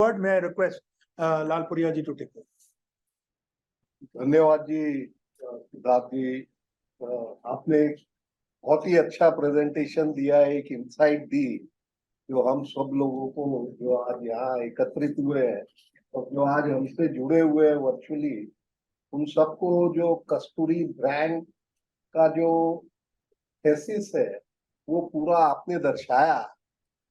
word. May I request Lalpuria ji to take it. धन्यवाद जी सिद्धार्थ जी, आपने बहुत ही अच्छा प्रेजेंटेशन दिया है, एक इंसाइट दी जो हम सब लोगों को जो आज यहाँ एकत्रित हुए हैं और जो आज हमसे जुड़े हुए हैं वर्चुअली, उन सबको जो कस्तूरी ब्रांड का जो थेसिस है वो पूरा आपने दर्शाया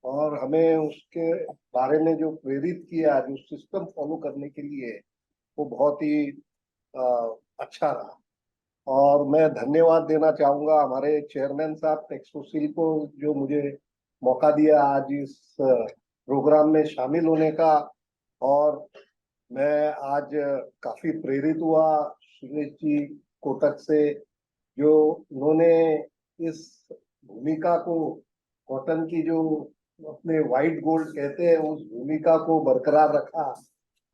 और हमें उसके बारे में जो प्रेरित किया, जो सिस्टम फॉलो करने के लिए, वो बहुत ही अच्छा रहा। और मैं धन्यवाद देना चाहूंगा हमारे चेयरमैन साहब टेक्सोसिल को, जो मुझे मौका दिया आज इस प्रोग्राम में शामिल होने का। और मैं आज काफी प्रेरित हुआ सुरेश जी कोटक से, जो उन्होंने इस भूमिका को, कॉटन की जो अपने व्हाइट गोल्ड कहते हैं, उस भूमिका को बरकरार रखा।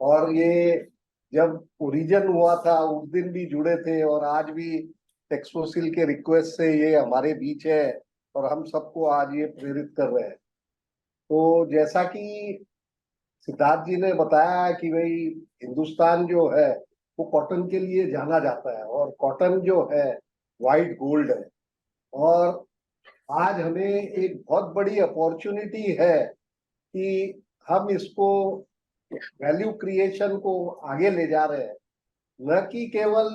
और ये जब ओरिजिन हुआ था उस दिन भी जुड़े थे और आज भी टेक्सोसिल के रिक्वेस्ट से ये हमारे बीच है और हम सबको आज ये प्रेरित कर रहे हैं। तो जैसा कि सिद्धार्थ जी ने बताया कि भाई हिंदुस्तान जो है वो कॉटन के लिए जाना जाता है और कॉटन जो है व्हाइट गोल्ड है। और आज हमें एक बहुत बड़ी अपॉर्चुनिटी है कि हम इसको वैल्यू क्रिएशन को आगे ले जा रहे हैं, न कि केवल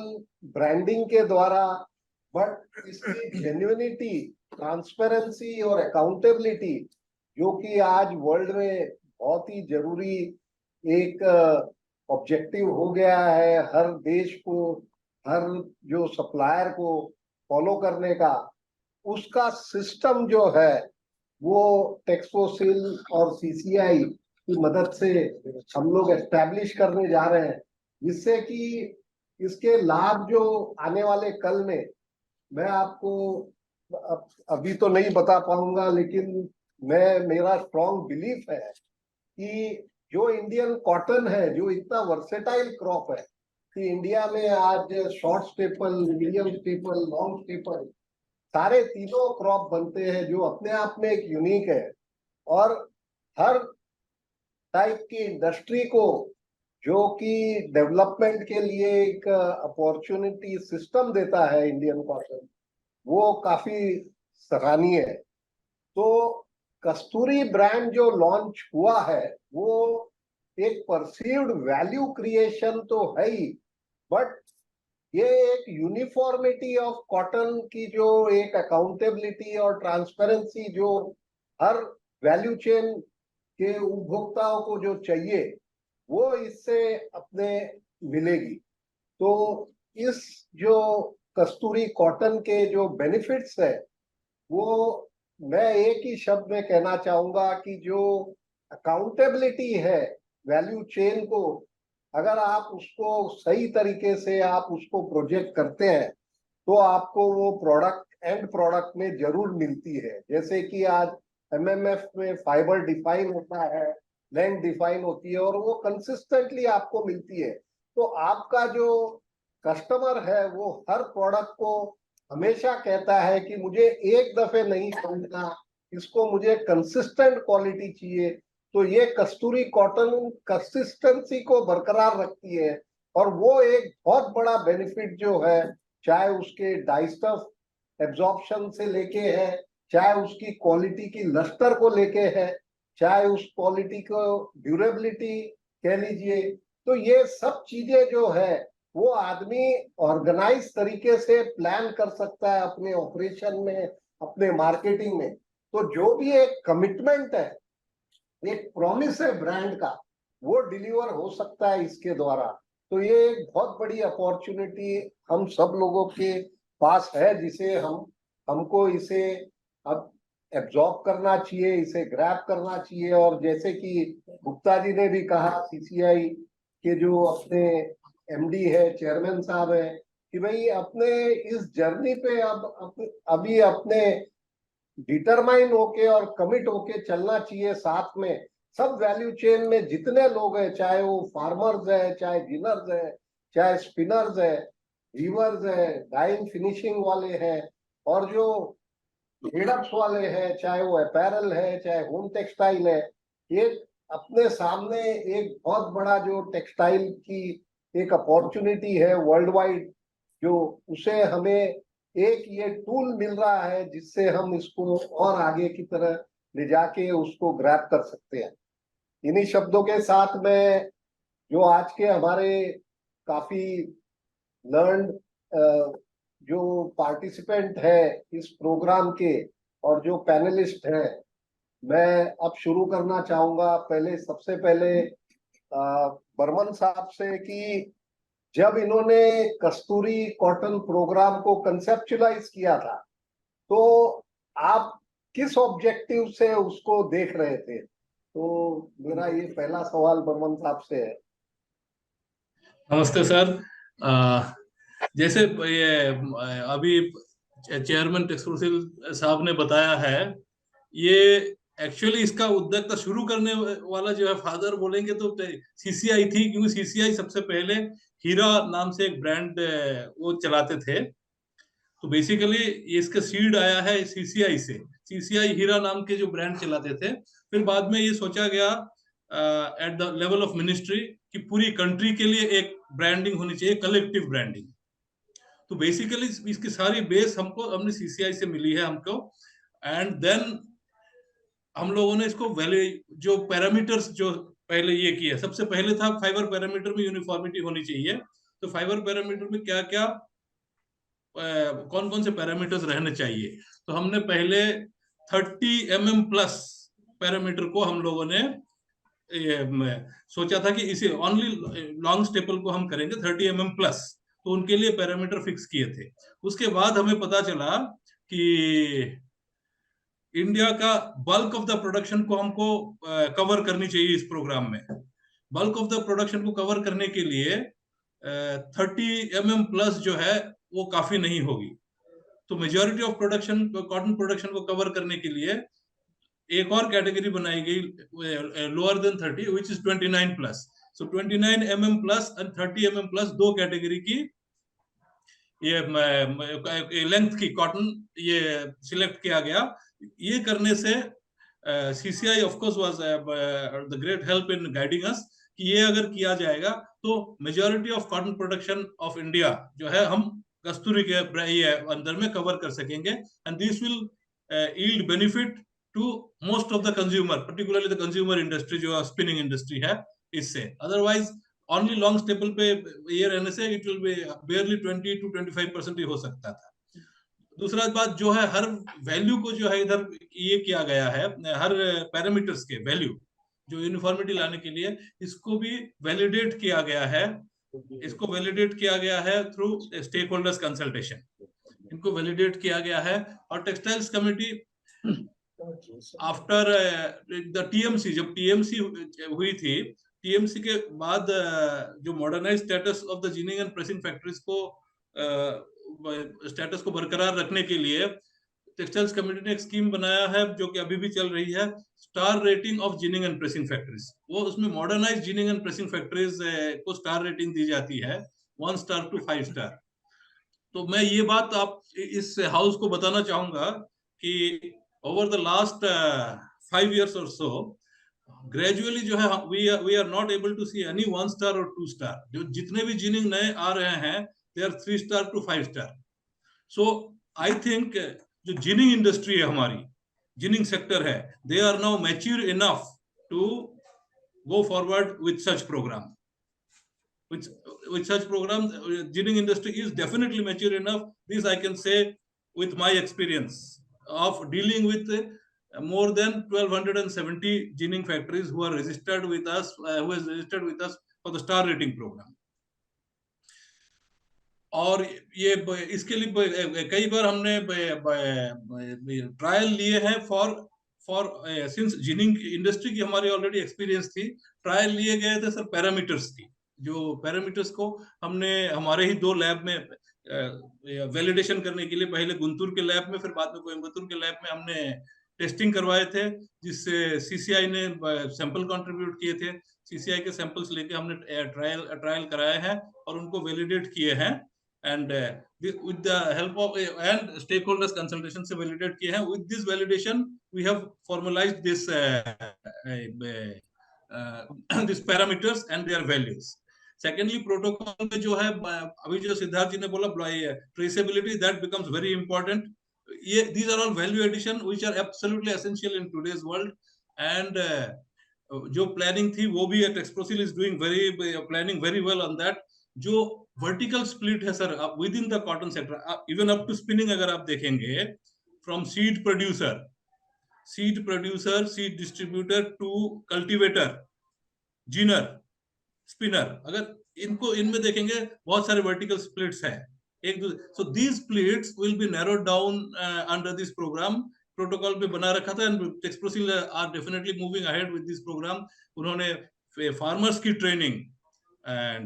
ब्रांडिंग के द्वारा, बट इसकी जेन्युइनिटी, ट्रांसपेरेंसी और अकाउंटेबिलिटी, जो कि आज वर्ल्ड में बहुत ही जरूरी एक ऑब्जेक्टिव हो गया है हर देश को, हर जो सप्लायर को फॉलो करने का, उसका सिस्टम जो है वो टेक्सोसिल और सीसीआई की मदद से हम लोग एस्टैब्लिश करने जा रहे हैं, जिससे कि इसके लाभ जो आने वाले कल में, मैं आपको अभी तो नहीं बता पाऊंगा, लेकिन मेरा स्ट्रॉन्ग बिलीफ है कि जो इंडियन कॉटन है, जो इतना वर्सेटाइल क्रॉप है, कि इंडिया में आज short staple, medium staple, long staple सारे तीनों क्रॉप बनते हैं, जो अपने आप में एक यूनिक है। और हर टाइप की इंडस्ट्री को, जो कि डेवलपमेंट के लिए एक अपॉर्चुनिटी सिस्टम देता है इंडियन कॉटन, वो काफी सराहनीय है। तो कस्तूरी ब्रांड जो लॉन्च हुआ है वो एक परसीव्ड वैल्यू क्रिएशन तो है ही, बट ये एक यूनिफॉर्मिटी ऑफ कॉटन की जो एक अकाउंटेबिलिटी और ट्रांसपेरेंसी जो हर वैल्यू चेन के उपभोक्ताओं को जो चाहिए, वो इससे अपने मिलेगी। तो इस जो कस्तूरी कॉटन के जो बेनिफिट्स है, वो मैं एक ही शब्द में कहना चाहूंगा कि जो अकाउंटेबिलिटी है वैल्यू चेन को, अगर आप उसको सही तरीके से आप उसको प्रोजेक्ट करते हैं तो आपको वो प्रोडक्ट एंड प्रोडक्ट में जरूर मिलती है। जैसे कि आज एमएमएफ में फाइबर डिफाइन होता है, लेंथ डिफाइन होती है और वो कंसिस्टेंटली आपको मिलती है। तो आपका जो कस्टमर है वो हर प्रोडक्ट को हमेशा कहता है कि मुझे एक दफे नहीं खरीदना, इसको मुझे कंसिस्टेंट क्वालिटी चाहिए। तो ये कस्तूरी कॉटन कंसिस्टेंसी को बरकरार रखती है और वो एक बहुत बड़ा बेनिफिट जो है, चाहे उसके डाइस्टफ एब्जॉर्प्शन से लेके है, चाहे उसकी क्वालिटी की लस्टर को लेके है, चाहे उस क्वालिटी को ड्यूरेबिलिटी कह लीजिए। तो ये सब चीजें जो है वो आदमी ऑर्गेनाइज तरीके से प्लान कर सकता है अपने ऑपरेशन में, अपने मार्केटिंग में। तो जो भी एक कमिटमेंट है, एक प्रॉमिस है ब्रांड का, वो डिलीवर हो सकता है इसके द्वारा। तो ये एक बहुत बड़ी अपॉर्चुनिटी हम सब लोगों के पास है, जिसे हमको इसे अब एब्जॉर्ब करना चाहिए, इसे ग्रैब करना चाहिए। और जैसे कि गुप्ता जी ने भी कहा, सीसीआई के जो अपने एमडी है, चेयरमैन साहब है, कि भाई अपने इस जर्नी पे अभी अपने डिटरमाइन होके और कमिट होके चलना चाहिए। साथ में सब वैल्यू चेन में जितने लोग हैं, चाहे वो फार्मर्स है, चाहे जिनर्स है, चाहे स्पिनर्स है, वीवर्स है, डाइंग फिनिशिंग वाले हैं, और जो प्रोडक्ट्स वाले हैं, चाहे वो अपैरल है, चाहे होम टेक्सटाइल है, ये अपने सामने एक बहुत बड़ा जो टेक्सटाइल की एक अपॉर्चुनिटी है वर्ल्ड वाइड, जो उसे हमें एक ये टूल मिल रहा है जिससे हम इसको और आगे की तरह ले जाके उसको ग्रैब कर सकते हैं। इन्हीं शब्दों के साथ में जो आज के हमारे काफी लर्न जो पार्टिसिपेंट है इस प्रोग्राम के और जो पैनलिस्ट हैं, मैं अब शुरू करना चाहूंगा पहले सबसे पहले बर्मन साहब से कि जब इन्होंने कस्तूरी कॉटन प्रोग्राम को कंसेप्चुलाइज किया था तो आप किस ऑब्जेक्टिव से उसको देख रहे थे? तो मेरा ये पहला सवाल बर्मन साहब से है। नमस्ते सर। जैसे ये अभी चेयरमैन टेक्सक्लूसिव साहब ने बताया है, ये एक्चुअली इसका उद्योक्ता शुरू करने वाला जो है फादर बोलेंगे तो सीसीआई थी, क्योंकि सीसीआई सबसे पहले हीरा नाम से एक ब्रांड वो चलाते थे। तो बेसिकली इसका सीड आया है सीसीआई से। सीसीआई हीरा नाम के जो ब्रांड चलाते थे, फिर बाद में ये सोचा गया at the level of ministry कि पूरी कंट्री के लिए एक ब्रांडिंग होनी चाहिए, कलेक्टिव ब्रांडिंग। तो बेसिकली इसकी सारी बेस हमने सीसीआई से मिली है हमको। एंड देन हम लोगों ने इसको जो पैरामीटर्स जो पहले ये किया, सबसे पहले था फाइबर पैरामीटर में यूनिफॉर्मिटी होनी चाहिए। तो फाइबर पैरामीटर में क्या क्या कौन कौन से पैरामीटर्स रहने चाहिए, तो हमने पहले 30 mm प्लस पैरामीटर को हम लोगों ने सोचा था कि इसे ओनली लॉन्ग स्टेपल को हम करेंगे 30 mm प्लस। तो उनके लिए पैरामीटर फिक्स किए थे। उसके बाद हमें पता चला कि इंडिया का बल्क ऑफ द प्रोडक्शन को हमको कवर करनी चाहिए इस प्रोग्राम में। बल्क ऑफ द प्रोडक्शन को कवर करने के लिए 30 mm प्लस जो है वो काफी नहीं होगी। तो majority of production, cotton production को कवर करने के लिए एक और कैटेगरी बनाई गई lower than 30, which is 29 plus. So 29 mm plus and 30 mm plus दो कैटेगरी की ये लेंथ की कॉटन ये सिलेक्ट किया गया। ये करने से CCI of course was the great help in guiding अस कि ये अगर किया जाएगा तो majority of cotton production of India जो है हम कस्तूरी के ये अंदर में कवर कर सकेंगे। And this will yield benefit to most of the consumer, particularly the consumer industry जो स्पिनिंग इंडस्ट्री है इससे। अदरवाइज ओनली लॉन्ग स्टेपल पे ये रहने से इट विल बी बेयरली 20 to 25% ही हो सकता था। दूसरा बात जो है, हर वैल्यू को जो है इधर ये किया गया है, हर पैरामीटर्स के वैल्यू जो यूनिफॉर्मिटी लाने के लिए इसको भी वैलिडेट किया गया है। इसको वैलिडेट किया गया है थ्रू स्टेक होल्डर्स कंसल्टेशन, इनको वैलिडेट किया गया है। और textiles committee after the TMC, जब टीएमसी हुई थी, टीएमसी के बाद जो modernise status of the ginning and pressing factories को स्टेटस को बरकरार रखने के लिए टेक्सटाइल्स कमेटी ने एक स्कीम बनाया है जो कि अभी भी चल रही है, star rating of ginning and pressing factories. वो उसमें modernise ginning and pressing factories को स्टार रेटिंग दी जाती है 1 स्टार to 5 स्टार। तो मैं ये बात आप इस हाउस को बताना चाहूंगा कि over the last 5 years or so gradually जो है we are not able to see any 1 star और 2 स्टार। जो जितने भी जिनिंग नए आ रहे हैं they are 3 star to 5 star. So I think जो जिनिंग इंडस्ट्री है हमारी, जिनिंग सेक्टर है, they are now mature enough to go forward with such program. With such program, ginning industry is definitely mature enough. This I can say with my experience of dealing with more than 1270 ginning factories who are registered with us, who has registered with us for the star rating program. और ये इसके लिए कई बार हमने trial लिए हैं for since ginning industry की हमारी ऑलरेडी एक्सपीरियंस थी। ट्रायल लिए गए थे सर पैरामीटर्स की, जो पैरामीटर्स को हमने हमारे ही 2 लैब में वैलिडेशन करने के लिए, पहले गुंतूर के लैब में फिर बाद में कोयम्बतूर के लैब में हमने टेस्टिंग करवाए थे, जिससे सीसीआई ने सैंपल कंट्रीब्यूट किए थे। सीसीआई के सैंपल्स लेके हमने ट्रायल कराए हैं और उनको वैलिडेट किए हैं। And with the help of and stakeholders consultation से validate किए हैं। With this validation we have formalized this this parameters and there values. Secondly protocol में जो है अभी जो सिद्धार्थ जी ने बोला traceability, that becomes very important. ये these are all value addition which are absolutely essential in today's world. And जो planning थी वो भी Texprocil is doing planning very well on that. जो वर्टिकल स्प्लिट है sir within the cotton sector, even up to spinning, अगर आप देखेंगे from seed producer, seed distributor to cultivator, ginner, spinner, अगर इनमें देखेंगे बहुत सारे वर्टिकल स्प्लिट्स हैं एक दूसरे. So these splits will be narrowed down under this programme. Protocol पे बना रखा था and Texprocil are definitely moving ahead with this programme. उन्होंने फार्मर्स की ट्रेनिंग,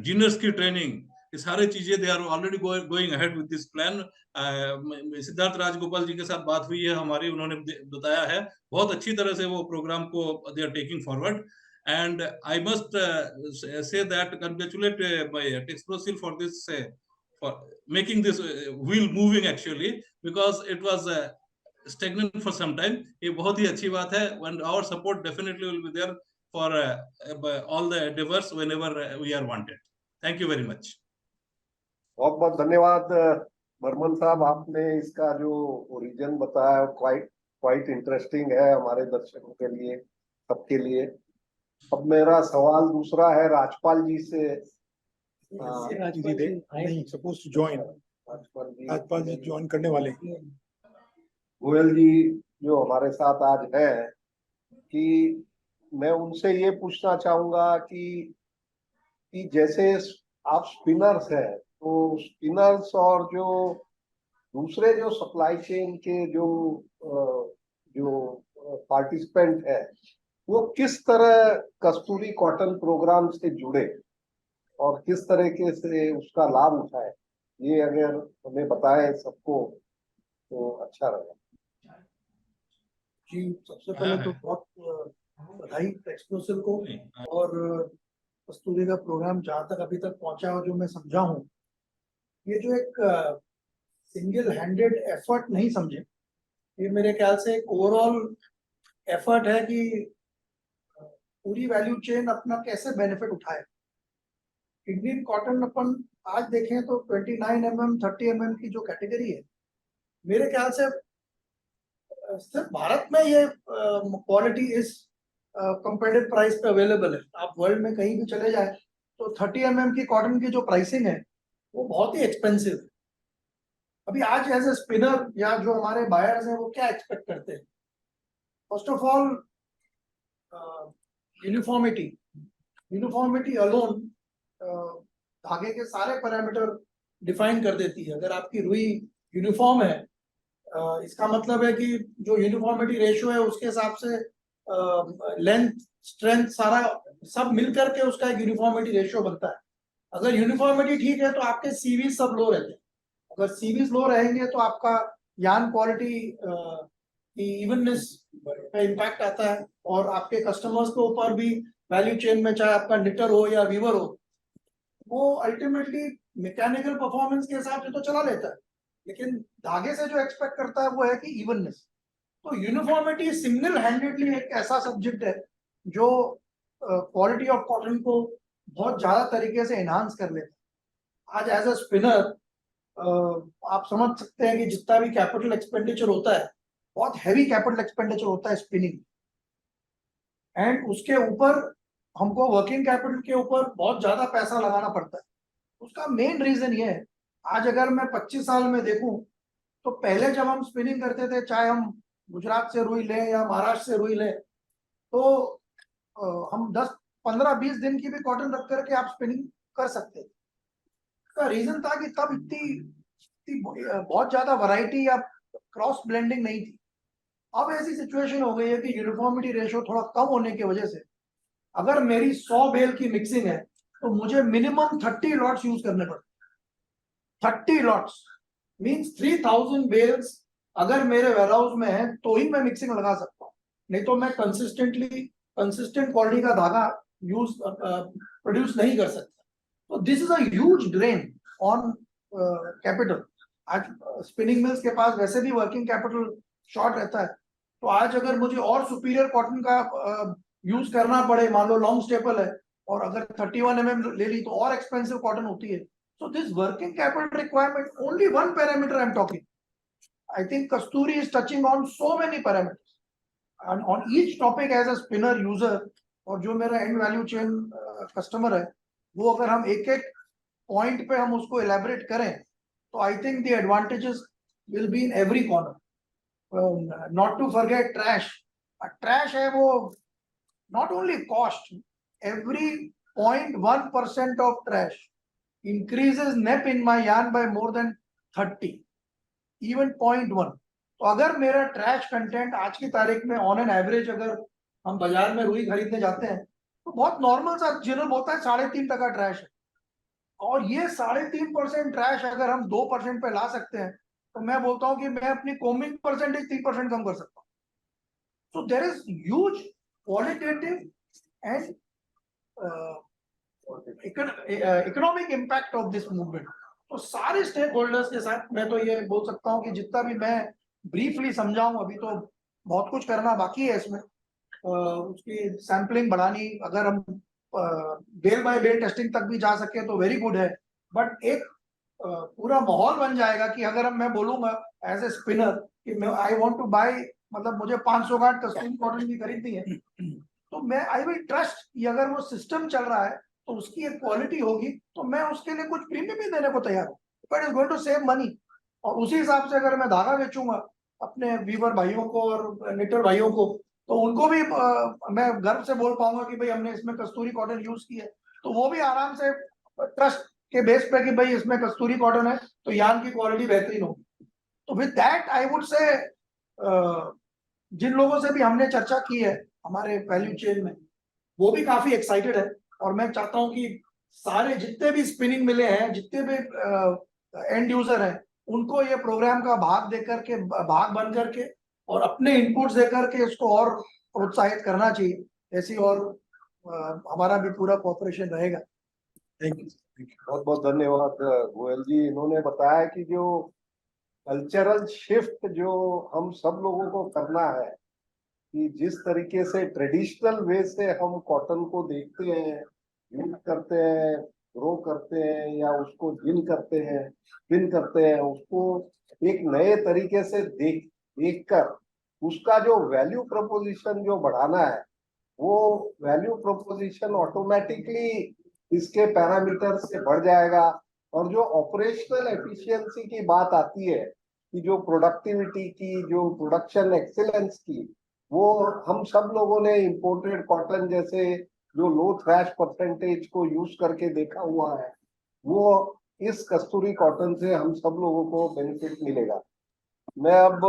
जीनर्स की ट्रेनिंग, ये सारे चीजें they are already going ahead with this plan. Siddharth Rajgopal ji के साथ बात हुई है हमारी, उन्होंने बताया है बहुत अच्छी तरह से वो प्रोग्राम को they are taking forward. And I must say that congratulate Texprosil for this for making this wheel moving actually, because it was stagnant for some time. ये बहुत ही अच्छी बात है and our support definitely will be there for all the endeavors whenever we are wanted. Thank you very much. बहुत बहुत धन्यवाद बर्मन साहब, आपने इसका जो ओरिजिन बताया क्वाइट इंटरेस्टिंग है हमारे दर्शकों के लिए, सबके लिए. अब मेरा सवाल दूसरा है राजपाल जी से. नहीं suppose to join. Rajpal ji join करने वाले. गोयल जी जो हमारे साथ आज हैं, कि मैं उनसे ये पूछना चाहूंगा कि जैसे आप स्पिनर्स हैं, तो स्पिनर्स और जो दूसरे जो सप्लाई चेन के जो पार्टिसिपेंट है, वो किस तरह कस्तूरी कॉटन प्रोग्राम से जुड़े और किस तरीके से उसका लाभ उठाए, ये अगर हमें बताएं सबको तो अच्छा रहेगा. जी, सबसे पहले तो बहुत बधाई टेक्सप्रोसिल को, और कस्तूरी का प्रोग्राम जहाँ तक अभी तक पहुंचा हो, जो मैं समझा हूँ, ये जो एक सिंगल हैंडेड एफर्ट नहीं समझे, ये मेरे ख्याल से एक ओवरऑल एफर्ट है कि पूरी वैल्यू चेन अपना कैसे बेनिफिट उठाए. इंडियन कॉटन अपन आज देखें तो 29 mm 30 mm की जो कैटेगरी है, मेरे ख्याल से सिर्फ भारत में ये क्वालिटी इस कंपेटिटिव प्राइस पे अवेलेबल है. आप वर्ल्ड में कहीं भी चले जाए तो 30 mm की कॉटन की जो प्राइसिंग है वो बहुत ही एक्सपेंसिव है. अभी आज एज ए स्पिनर या जो हमारे बायर्स हैं वो क्या एक्सपेक्ट करते हैं? First of all uniformity alone धागे के सारे पैरामीटर डिफाइन कर देती है. अगर आपकी रुई यूनिफॉर्म है, इसका मतलब है कि जो यूनिफॉर्मिटी रेशियो है उसके हिसाब से लेंथ, स्ट्रेंथ, सारा सब मिलकर के उसका एक यूनिफॉर्मिटी रेशियो बनता है. अगर यूनिफॉर्मिटी ठीक है तो आपके सीवी सब लो रहते हैं. अगर सीवीज लो रहेंगे तो आपका यार्न क्वालिटी की इवननेस पे इम्पैक्ट आता है, और आपके कस्टमर्स के ऊपर भी वैल्यू चेन में, चाहे आपका निटर हो या वीवर हो, वो अल्टीमेटली मैकेनिकल परफॉर्मेंस के हिसाब से तो चला लेता है, लेकिन धागे से जो एक्सपेक्ट करता है वो है कि इवननेस. तो यूनिफॉर्मिटी सिंगल हैंडेडली एक ऐसा सब्जेक्ट है जो क्वालिटी ऑफ कॉटन को बहुत ज्यादा तरीके से एनहांस कर लेता है. आज एज अ स्पिनर आप समझ सकते हैं कि जितना भी कैपिटल एक्सपेंडिचर होता है, बहुत हैवी कैपिटल एक्सपेंडिचर होता है स्पिनिंग, एंड उसके ऊपर हमको वर्किंग कैपिटल के ऊपर बहुत ज्यादा पैसा लगाना पड़ता है. उसका मेन रीजन ये है, आज अगर मैं 25 साल में देखूं तो पहले जब हम स्पिनिंग करते थे, चाहे हम गुजरात से रुई लें या महाराष्ट्र से रुई लें, तो हम 10, 15, 20 दिन की भी कॉटन रख करके आप स्पिनिंग कर सकते थे. इसका रीजन था कि तब इतनी बहुत ज्यादा वैरायटी या क्रॉस ब्लेंडिंग नहीं थी. अब ऐसी सिचुएशन हो गई है कि यूनिफॉर्मिटी रेशियो थोड़ा कम होने की वजह से अगर मेरी 100 बेल की मिक्सिंग है तो मुझे मिनिमम 30 लॉट्स यूज करने पड़ते. 30 लॉट्स मींस 3000 बेल्स अगर मेरे वेयरहाउस में है तो ही मैं मिक्सिंग लगा सकता हूँ, नहीं तो मैं कंसिस्टेंट क्वालिटी का धागा प्रोड्यूस नहीं कर सकता. तो this is a huge drain on capital. आज स्पिनिंग मिल्स के पास वैसे भी वर्किंग कैपिटल शॉर्ट रहता है, तो आज अगर मुझे और सुपीरियर कॉटन का यूज करना पड़े, मान लो लॉन्ग स्टेपल है और अगर 31 mm ले ली तो और एक्सपेंसिव कॉटन होती है. So this working capital requirement, only one parameter I'm talking. I think Kasturi is touching on so many parameters. And on each topic as a spinner user, और जो मेरा end value chain customer है, वो अगर हम एक एक point पे हम उसको elaborate करें, तो I think the advantages will be in every corner. Not to forget trash. Trash है वो not only cost, every 0.1% of trash increases NEP in my yarn by more than 30, even 0.1. तो अगर मेरा ट्रैश कंटेंट आज की तारीख में on an average अगर हम बाजार में रुई खरीदने जाते हैं तो बहुत नॉर्मल सा जनरल होता है 3.5% ट्रैश है, और ये 3.5% ट्रैश अगर हम 2% पे ला सकते हैं तो मैं बोलता हूँ कि मैं अपनी कोमिंग परसेंटेज 3% कम कर सकता हूँ. So there is huge qualitative and economic impact of this movement. तो सारे स्टेक होल्डर्स के साथ मैं तो ये बोल सकता हूँ कि जितना भी मैं ब्रीफली समझाऊं, अभी तो बहुत कुछ करना बाकी है इसमें. उसकी सैम्पलिंग बढ़ानी, अगर हम बेल बाय बेल टेस्टिंग तक भी जा सके तो वेरी गुड है. बट एक पूरा माहौल बन जाएगा कि अगर मैं बोलूंगा एज ए स्पिनर कि मैं आई वांट टू बाय, मतलब मुझे 500 गांठ कस्तूरी कॉटन की खरीदनी है, तो मैं आई विल ट्रस्ट कि अगर वो सिस्टम चल रहा है तो उसकी एक क्वालिटी होगी, तो मैं उसके लिए कुछ प्रीमियम भी देने को तैयार हूँ. But is going to save money. और उसी हिसाब से अगर मैं धागा बेचूंगा अपने वीवर भाइयों को और निटर भाइयों को, तो उनको भी मैं गर्व से बोल पाऊंगा कि भाई हमने इसमें कस्तूरी कॉटन यूज की है, तो वो भी आराम से ट्रस्ट के बेस पे कि भाई इसमें कस्तूरी कॉटन है तो यान की क्वालिटी बेहतरीन होगी. तो with that I would say जिन लोगों से भी हमने चर्चा की है हमारे वैल्यू चेन में, वो भी काफी एक्साइटेड है. और मैं चाहता हूं कि सारे जितने भी स्पिनिंग मिले हैं, जितने भी एंड यूजर हैं, उनको ये प्रोग्राम का भाग देकर के, भाग बन करके और अपने इनपुट्स देकर के इसको और प्रोत्साहित करना चाहिए. ऐसी और हमारा भी पूरा कोऑपरेशन रहेगा. Thank you. बहुत बहुत धन्यवाद गोयल जी. इन्होंने बताया कि जो कल्चरल शिफ्ट जो हम सब लोगों को करना है, कि जिस तरीके से ट्रेडिशनल वे से हम कॉटन को देखते हैं, यूज करते हैं, ग्रो करते हैं या उसको जिन करते हैं, स्पिन करते हैं, उसको एक नए तरीके से देखकर उसका जो वैल्यू प्रोपोजिशन जो बढ़ाना है, वो वैल्यू प्रोपोजिशन ऑटोमेटिकली इसके पैरामीटर से बढ़ जाएगा. और जो ऑपरेशनल एफिशिएंसी की बात आती है, कि जो प्रोडक्टिविटी की, जो प्रोडक्शन एक्सीलेंस की, वो हम सब लोगों ने इंपोर्टेड कॉटन जैसे जो लो थ्रैश परसेंटेज को यूज करके देखा हुआ है, वो इस कस्तूरी कॉटन से हम सब लोगों को बेनिफिट मिलेगा. मैं अब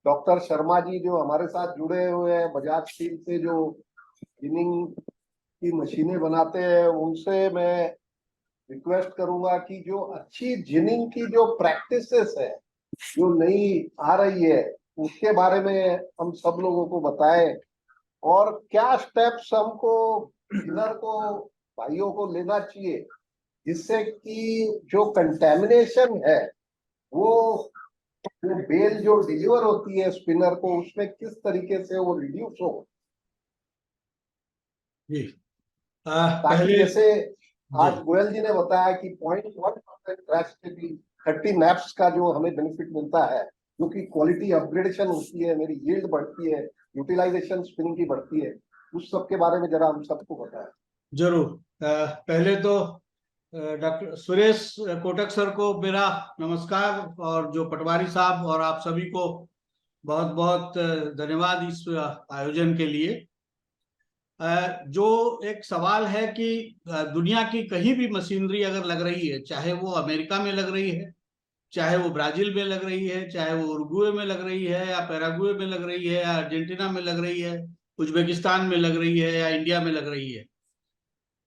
डॉक्टर शर्मा जी जो हमारे साथ जुड़े हुए हैं बजाज स्टील से, जो जिनिंग की मशीनें बनाते हैं, उनसे मैं रिक्वेस्ट करूंगा कि जो अच्छी जिनिंग की जो प्रैक्टिसेस है, जो नई आ रही है, उसके बारे में हम सब लोगों को बताएं, और क्या स्टेप्स हमको जिनर को, भाइयों को लेना चाहिए, जिससे कि जो कंटेमिनेशन है वो बेल जो डिलीवर होती है स्पिनर को, उसमें किस तरीके से वो रिड्यूस हो. जी. ताकि पहले जैसे आज गोयल जी ने बताया कि 0.1% ट्रैश के भी 30 नैप्स का जो हमें बेनिफिट मिलता है, जो कि क्वालिटी अपग्रेडेशन होती है, मेरी यील्ड बढ़ती है, यूटिलाइजेशन स्पिनिंग की बढ़ती है, उस सब के बारे में जरा हम सबको बताएं. जरूर. पहले तो डॉक्टर सुरेश कोटक सर को मेरा नमस्कार, और जो पटवारी साहब और आप सभी को बहुत बहुत धन्यवाद इस आयोजन के लिए. जो एक सवाल है कि दुनिया की कहीं भी मशीनरी अगर लग रही है, चाहे वो अमेरिका में लग रही है, चाहे वो ब्राजील में लग रही है, चाहे वो उरुग्वे में लग रही है, या पैराग्वे में लग रही है, या अर्जेंटीना में लग रही है, उज्बेकिस्तान में लग रही है, या इंडिया में लग रही है,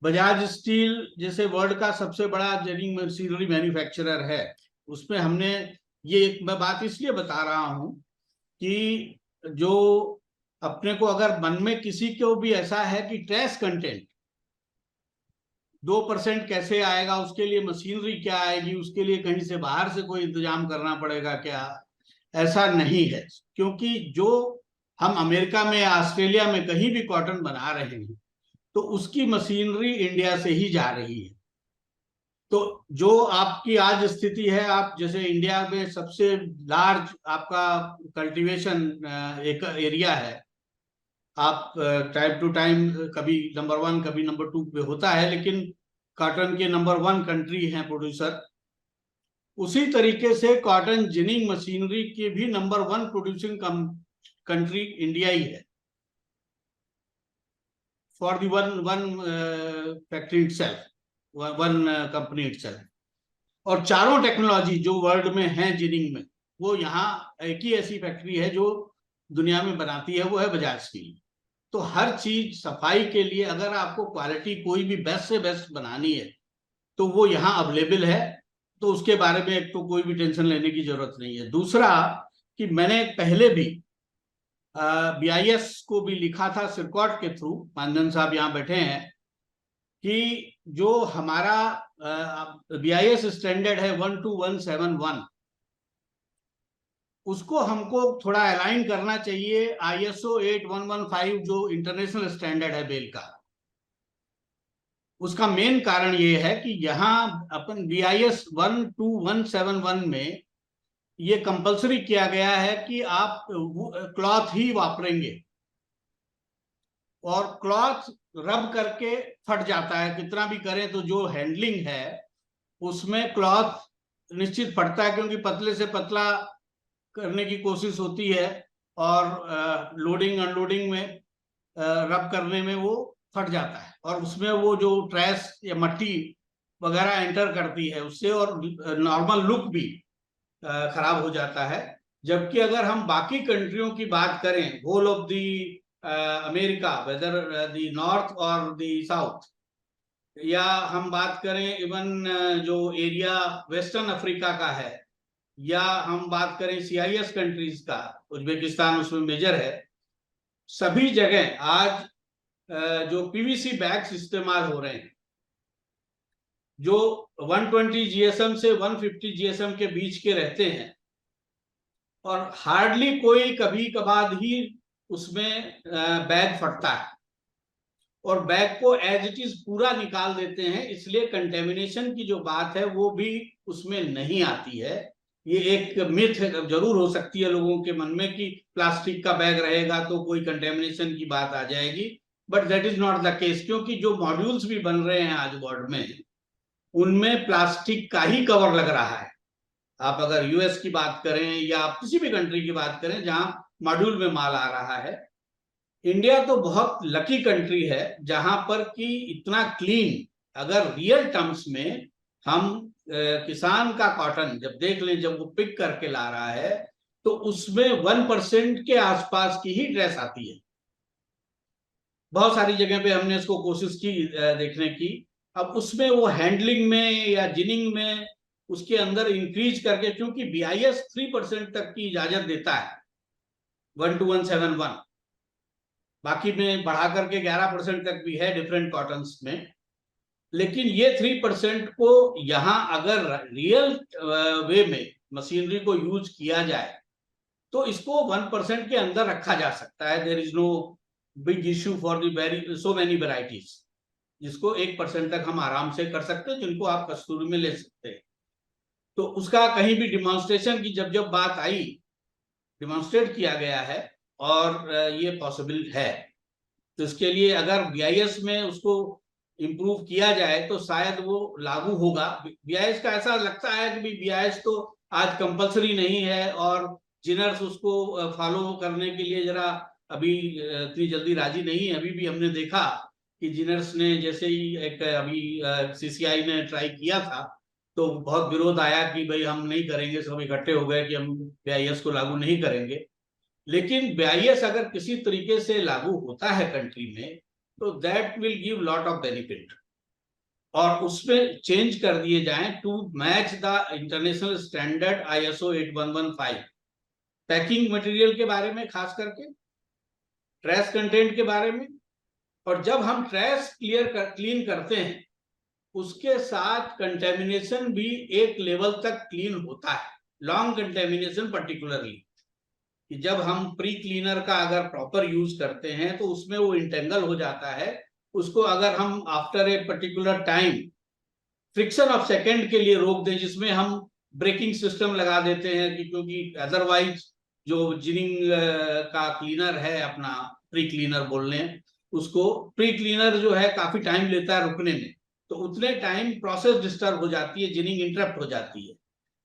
बजाज स्टील जैसे वर्ल्ड का सबसे बड़ा जिनिंग मशीनरी मैन्युफैक्चरर है, उसमें हमने ये, मैं बात इसलिए बता रहा हूं कि जो अपने को अगर मन में किसी को भी ऐसा है कि ट्रेस कंटेंट 2% कैसे आएगा, उसके लिए मशीनरी क्या आएगी, उसके लिए कहीं से बाहर से कोई इंतजाम करना पड़ेगा क्या, ऐसा नहीं है. क्योंकि जो हम अमेरिका में या ऑस्ट्रेलिया में कहीं भी कॉटन बना रहे हैं तो उसकी मशीनरी इंडिया से ही जा रही है। तो जो आपकी आज स्थिति है, आप जैसे इंडिया में सबसे लार्ज आपका कल्टीवेशन एक एरिया है, आप टाइम टू टाइम कभी नंबर 1 कभी नंबर 2 पे होता है, लेकिन कॉटन के नंबर 1 कंट्री हैं प्रोड्यूसर। उसी तरीके से कॉटन जिनिंग मशीनरी के भी नंबर 1 प्रोड्यूसिंग कंट्री इंडिया ही है, for the one factory itself, one company itself. और चारों टेक्नोलॉजी जो वर्ल्ड में है जिनिंग में, वो यहाँ एक ही ऐसी फैक्ट्री है जो दुनिया में बनाती है, वो है बजाज स्टील। तो हर चीज सफाई के लिए अगर आपको क्वालिटी कोई भी बेस्ट से बेस्ट बनानी है तो वो यहाँ अवेलेबल है। तो उसके बारे में एक तो कोई भी टेंशन लेने की जरूरत नहीं है। दूसरा कि मैंने पहले भी BIS को भी लिखा था सिरकॉट के थ्रू, मानधन साहब यहाँ बैठे हैं, कि जो हमारा BIS स्टैंडर्ड है 12171, उसको हमको थोड़ा अलाइन करना चाहिए ISO 8115 जो इंटरनेशनल स्टैंडर्ड है बेल का। उसका मेन कारण ये है कि यहाँ अपन BIS 12171 में ये कंपलसरी किया गया है कि आप क्लॉथ ही वापरेंगे, और क्लॉथ रब करके फट जाता है, कितना भी करें तो जो हैंडलिंग है उसमें क्लॉथ निश्चित फटता है, क्योंकि पतले से पतला करने की कोशिश होती है और लोडिंग अनलोडिंग में रब करने में वो फट जाता है, और उसमें वो जो ट्रैश या मट्टी वगैरह एंटर करती है उससे, और नॉर्मल लुक भी खराब हो जाता है। जबकि अगर हम बाकी कंट्रियों की बात करें, whole of the America, whether the north और दी साउथ, या हम बात करें इवन जो एरिया वेस्टर्न अफ्रीका का है, या हम बात करें CIS कंट्रीज का, उज्बेकिस्तान उसमें मेजर है, सभी जगह आज जो PVC बैग्स इस्तेमाल हो रहे हैं, जो 120 GSM से 150 GSM के बीच के रहते हैं, और हार्डली कोई कभी कभार ही उसमें बैग फटता है, और बैग को एज इट इज पूरा निकाल देते हैं, इसलिए कंटेमिनेशन की जो बात है वो भी उसमें नहीं आती है। ये एक मिथ जरूर हो सकती है लोगों के मन में कि प्लास्टिक का बैग रहेगा तो कोई कंटेमिनेशन की बात आ जाएगी, but that is not the case, क्योंकि जो मॉड्यूल्स भी बन रहे हैं आज बोर्ड में, उनमें प्लास्टिक का ही कवर लग रहा है। आप अगर US की बात करें या आप किसी भी कंट्री की बात करें जहां मॉड्यूल में माल आ रहा है, इंडिया तो बहुत लकी कंट्री है जहां पर कि इतना क्लीन, अगर रियल टर्म्स में हम किसान का कॉटन जब देख लें, जब वो पिक करके ला रहा है तो उसमें 1% के आसपास की ही ड्रेस आती है। बहुत सारी जगह पे हमने इसको कोशिश की देखने की, अब उसमें वो हैंडलिंग में या जिनिंग में उसके अंदर इंक्रीज करके, क्योंकि BIS 3% तक की इजाजत देता है 12171, बाकी में बढ़ा करके 11% तक भी है डिफरेंट कॉटन्स में, लेकिन ये 3% को यहाँ अगर रियल वे में मशीनरी को यूज किया जाए तो इसको 1% के अंदर रखा जा सकता है। There is no big issue for the so many varieties, जिसको 1% तक हम आराम से कर सकते हैं, जिनको आप कस्तूरी में ले सकते हैं। तो उसका कहीं भी डिमॉन्स्ट्रेशन की जब जब बात आई, डिमॉन्स्ट्रेट किया गया है और ये पॉसिबल है। तो इसके लिए अगर BIS में उसको इम्प्रूव किया जाए तो शायद वो लागू होगा। BIS का ऐसा लगता है कि BIS तो आज कंपलसरी नहीं है और जिनर्स उसको फॉलो करने के लिए जरा अभी इतनी जल्दी राजी नहीं है। अभी भी हमने देखा कि जिनर्स ने जैसे ही एक अभी CCI ने ट्राई किया था तो बहुत विरोध आया कि भाई हम नहीं करेंगे, सब इकट्ठे हो गए कि हम BIS को लागू नहीं करेंगे। लेकिन BIS अगर किसी तरीके से लागू होता है कंट्री में तो that will give lot of benefit, और उसमें चेंज कर दिए जाएं to match the international standard ISO 8115, packing material के बारे में, खास करके ट्रैश कंटेंट के बारे में। और जब हम ट्रैश क्लीन करते हैं उसके साथ कंटेमिनेशन भी एक लेवल तक क्लीन होता है, लॉन्ग कंटेमिनेशन पर्टिकुलरली। कि जब हम प्री क्लीनर का अगर प्रॉपर यूज करते हैं तो उसमें वो इंटेंगल हो जाता है। उसको अगर हम after a particular time friction of second के लिए रोक दें, जिसमें हम ब्रेकिंग सिस्टम लगा देते हैं कि क्योंकि अदरवाइज जो जिनिंग का क्लीनर है अपना, प्री क्लीनर बोल रहे हैं उसको, प्री क्लीनर जो है काफी टाइम लेता है रुकने में, तो उतने टाइम प्रोसेस डिस्टर्ब हो जाती है, जिनिंग इंटरप्ट हो जाती है।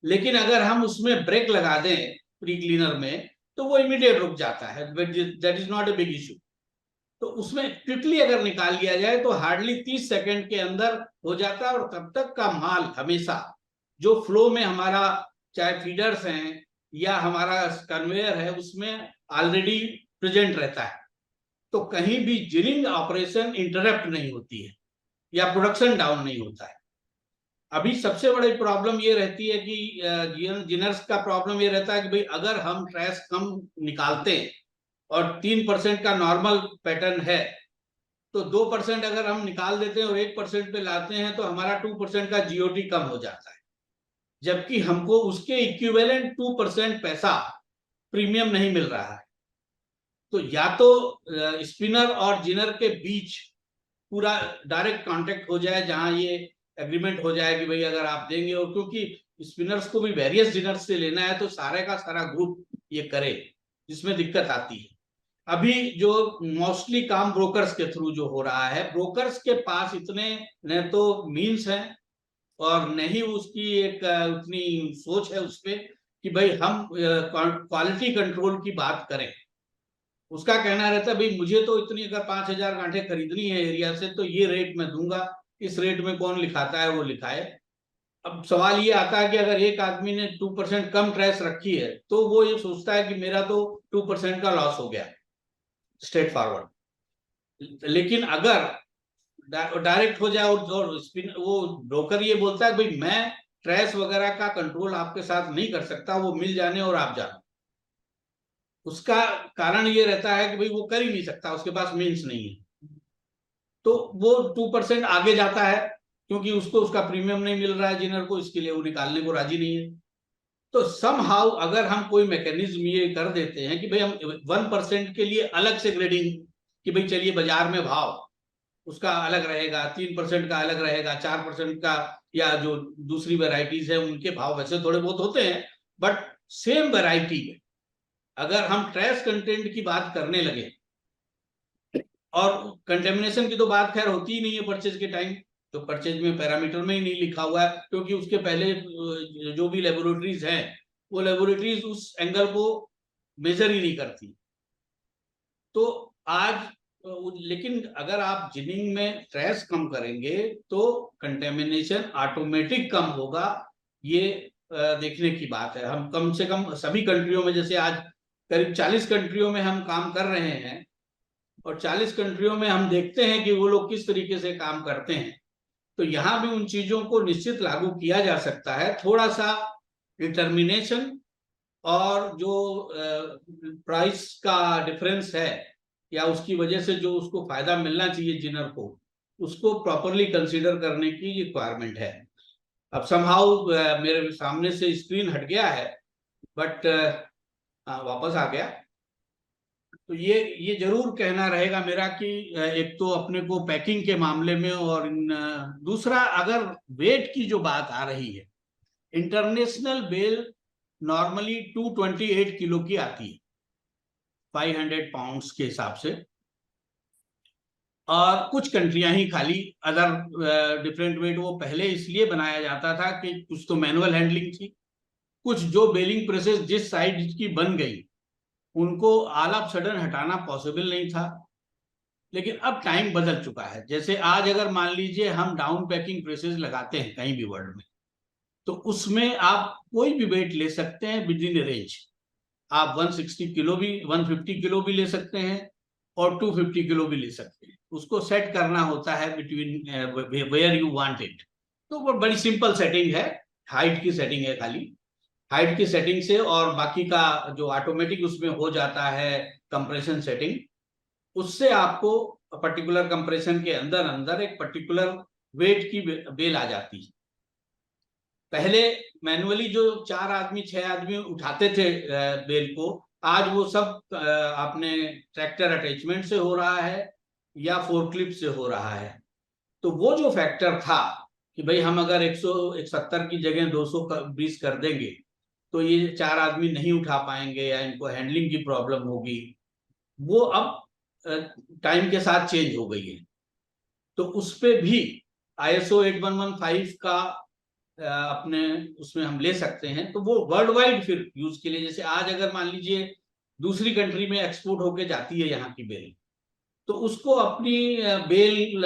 लेकिन अगर हम उसमें ब्रेक लगा दें प्री क्लीनर में तो वो इमीडिएट रुक जाता है, that is not a big issue. तो उसमें क्विकली अगर निकाल लिया जाए तो हार्डली 30 सेकंड के अंदर हो जाता है, और तब तक का माल हमेशा जो फ्लो में हमारा, चाहे फीडर्स हैं या हमारा कन्वेयर है, उसमें ऑलरेडी प्रेजेंट रहता है। तो कहीं भी जिनिंग ऑपरेशन इंटरप्ट नहीं होती है या प्रोडक्शन डाउन नहीं होता है। अभी सबसे बड़ी प्रॉब्लम ये रहती है कि जिनर्स का प्रॉब्लम ये रहता है कि भाई अगर हम ट्रैश कम निकालते हैं और 3% का नॉर्मल पैटर्न है, तो 2% अगर हम निकाल देते हैं और 1% पे लाते हैं तो हमारा 2% का जीओटी कम हो जाता है, जबकि हमको उसके इक्विवेलेंट 2% पैसा प्रीमियम नहीं मिल रहा है। तो या तो स्पिनर और जिनर के बीच पूरा डायरेक्ट कांटेक्ट हो जाए, जहां ये एग्रीमेंट हो जाए कि भाई अगर आप देंगे, और क्योंकि स्पिनर्स को भी वेरियस जिनर्स से लेना है तो सारे का सारा ग्रुप ये करे, जिसमें दिक्कत आती है। अभी जो मोस्टली काम ब्रोकर्स के थ्रू जो हो रहा है, ब्रोकर्स के पास इतने न तो मीन्स हैं और न ही उसकी एक उतनी सोच है उसपे कि भाई हम क्वालिटी कंट्रोल की बात करें। उसका कहना रहता है भाई मुझे तो इतनी अगर 5,000 गांठे खरीदनी है एरिया से तो ये रेट मैं दूंगा, इस रेट में कौन लिखाता है वो लिखाए। अब सवाल ये आता है कि अगर एक आदमी ने 2% कम ट्रेस रखी है तो वो ये सोचता है कि मेरा तो 2% का लॉस हो गया स्ट्रेट फॉरवर्ड। लेकिन अगर डायरेक्ट हो जाए और स्पिन, वो ब्रोकर ये बोलता है भाई मैं ट्रेस वगैरह का कंट्रोल आपके साथ नहीं कर सकता, वो मिल जाने और आप जानो। उसका कारण ये रहता है कि भाई वो कर ही नहीं सकता, उसके पास मीन्स नहीं है, तो वो 2% आगे जाता है क्योंकि उसको उसका प्रीमियम नहीं मिल रहा है जिनर को, इसके लिए वो निकालने को राजी नहीं है। तो समहाउ अगर हम कोई मैकेनिज्म ये कर देते हैं कि भाई हम 1% के लिए अलग से ग्रेडिंग, कि भाई चलिए बाजार में भाव उसका अलग रहेगा, 3% का अलग रहेगा, 4% का, या जो दूसरी वेराइटीज है उनके भाव वैसे थोड़े बहुत होते हैं, बट सेम वेराइटी में अगर हम ट्रेस कंटेंट की बात करने लगे, और कंटेमिनेशन की तो बात खैर होती ही नहीं है परचेज के टाइम, तो परचेज में पैरामीटर में ही नहीं लिखा हुआ है, क्योंकि उसके पहले जो भी लेबोरेटरीज हैं वो लेबोरेटरीज उस एंगल को मेजर ही नहीं करती। तो आज लेकिन अगर आप जिनिंग में ट्रेस कम करेंगे तो कंटेमिनेशन ऑटोमेटिक कम होगा, ये देखने की बात है। हम कम से कम सभी कंट्रियों में, जैसे आज करीब 40 कंट्रियों में हम काम कर रहे हैं, और 40 कंट्रियों में हम देखते हैं कि वो लोग किस तरीके से काम करते हैं, तो यहाँ भी उन चीजों को निश्चित लागू किया जा सकता है। थोड़ा सा डिटर्मिनेशन और जो प्राइस का डिफरेंस है या उसकी वजह से जो उसको फायदा मिलना चाहिए जिनर को, उसको प्रॉपरली कंसीडर करने की रिक्वायरमेंट है। अब समहाउ मेरे सामने से स्क्रीन हट गया है, बट वापस आ गया। तो ये जरूर कहना रहेगा मेरा कि एक तो अपने को पैकिंग के मामले में, और दूसरा अगर वेट की जो बात आ रही है, इंटरनेशनल बेल नॉर्मली 228 किलो की आती है 500 पाउंड्स के हिसाब से, और कुछ कंट्रियां ही खाली अदर डिफरेंट वेट वो पहले इसलिए बनाया जाता था कि कुछ तो मैनुअल हैंडलिंग थी, कुछ जो बेलिंग प्रेसेस जिस साइड की बन गई उनको ऑल ऑफ सडन हटाना पॉसिबल नहीं था। लेकिन अब टाइम बदल चुका है। जैसे आज अगर मान लीजिए हम डाउन पैकिंग प्रेसेस लगाते हैं कहीं भी वर्ल्ड में, तो उसमें आप कोई भी वेट ले सकते हैं विद इन रेंज। आप 160 किलो भी, 150 किलो भी ले सकते हैं और 250 किलो भी ले सकते हैं। उसको सेट करना होता है between where you want it. तो वो बड़ी सिंपल सेटिंग है, हाइट की सेटिंग है खाली, हाइट की सेटिंग से, और बाकी का जो ऑटोमेटिक उसमें हो जाता है कंप्रेशन सेटिंग, उससे आपको पर्टिकुलर कंप्रेशन के अंदर अंदर एक पर्टिकुलर वेट की बेल आ जाती है। पहले मैनुअली जो 4 आदमी 6 आदमी उठाते थे बेल को, आज वो सब आपने ट्रैक्टर अटैचमेंट से हो रहा है या फोर्कलिफ्ट से हो रहा है। तो वो जो फैक्टर था कि भाई हम अगर 170 की जगह 220 कर देंगे तो ये 4 आदमी नहीं उठा पाएंगे या इनको हैंडलिंग की प्रॉब्लम होगी, वो अब टाइम के साथ चेंज हो गई है। तो उस पे भी ISO 8115 का अपने उसमें हम ले सकते हैं। तो वो वर्ल्ड वाइड फिर यूज के लिए, जैसे आज अगर मान लीजिए दूसरी कंट्री में एक्सपोर्ट होके जाती है यहाँ की बेल, तो उसको अपनी बेल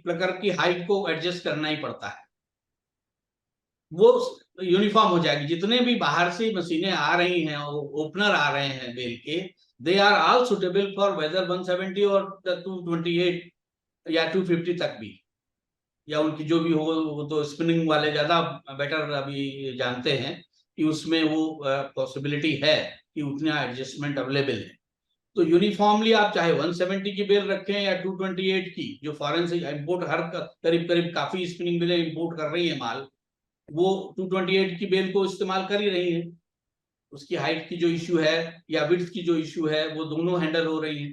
प्लगर की हाइट को एडजस्ट करना ही पड़ता है। वो यूनिफॉर्म हो जाएगी। जितने भी बाहर से मशीनें आ रही हैं, ओपनर आ रहे हैं बेल के, they are all suitable for whether 170 और 228 या 250 तक भी, या उनकी जो भी हो, वो तो स्पिनिंग वाले ज्यादा बेटर अभी जानते हैं कि उसमें वो पॉसिबिलिटी है कि उतना एडजस्टमेंट अवेलेबल है। तो यूनिफॉर्मली आप चाहे 170 की बेल रखें या 228 की, जो फॉरेन से इंपोर्ट हर करीब करीब काफी स्पिनिंग बेलें इंपोर्ट कर रही है माल, वो 228 की बेल को इस्तेमाल कर ही रही है। उसकी हाइट की जो इश्यू है या विड्थ की जो इश्यू है वो दोनों हैंडल हो रही है।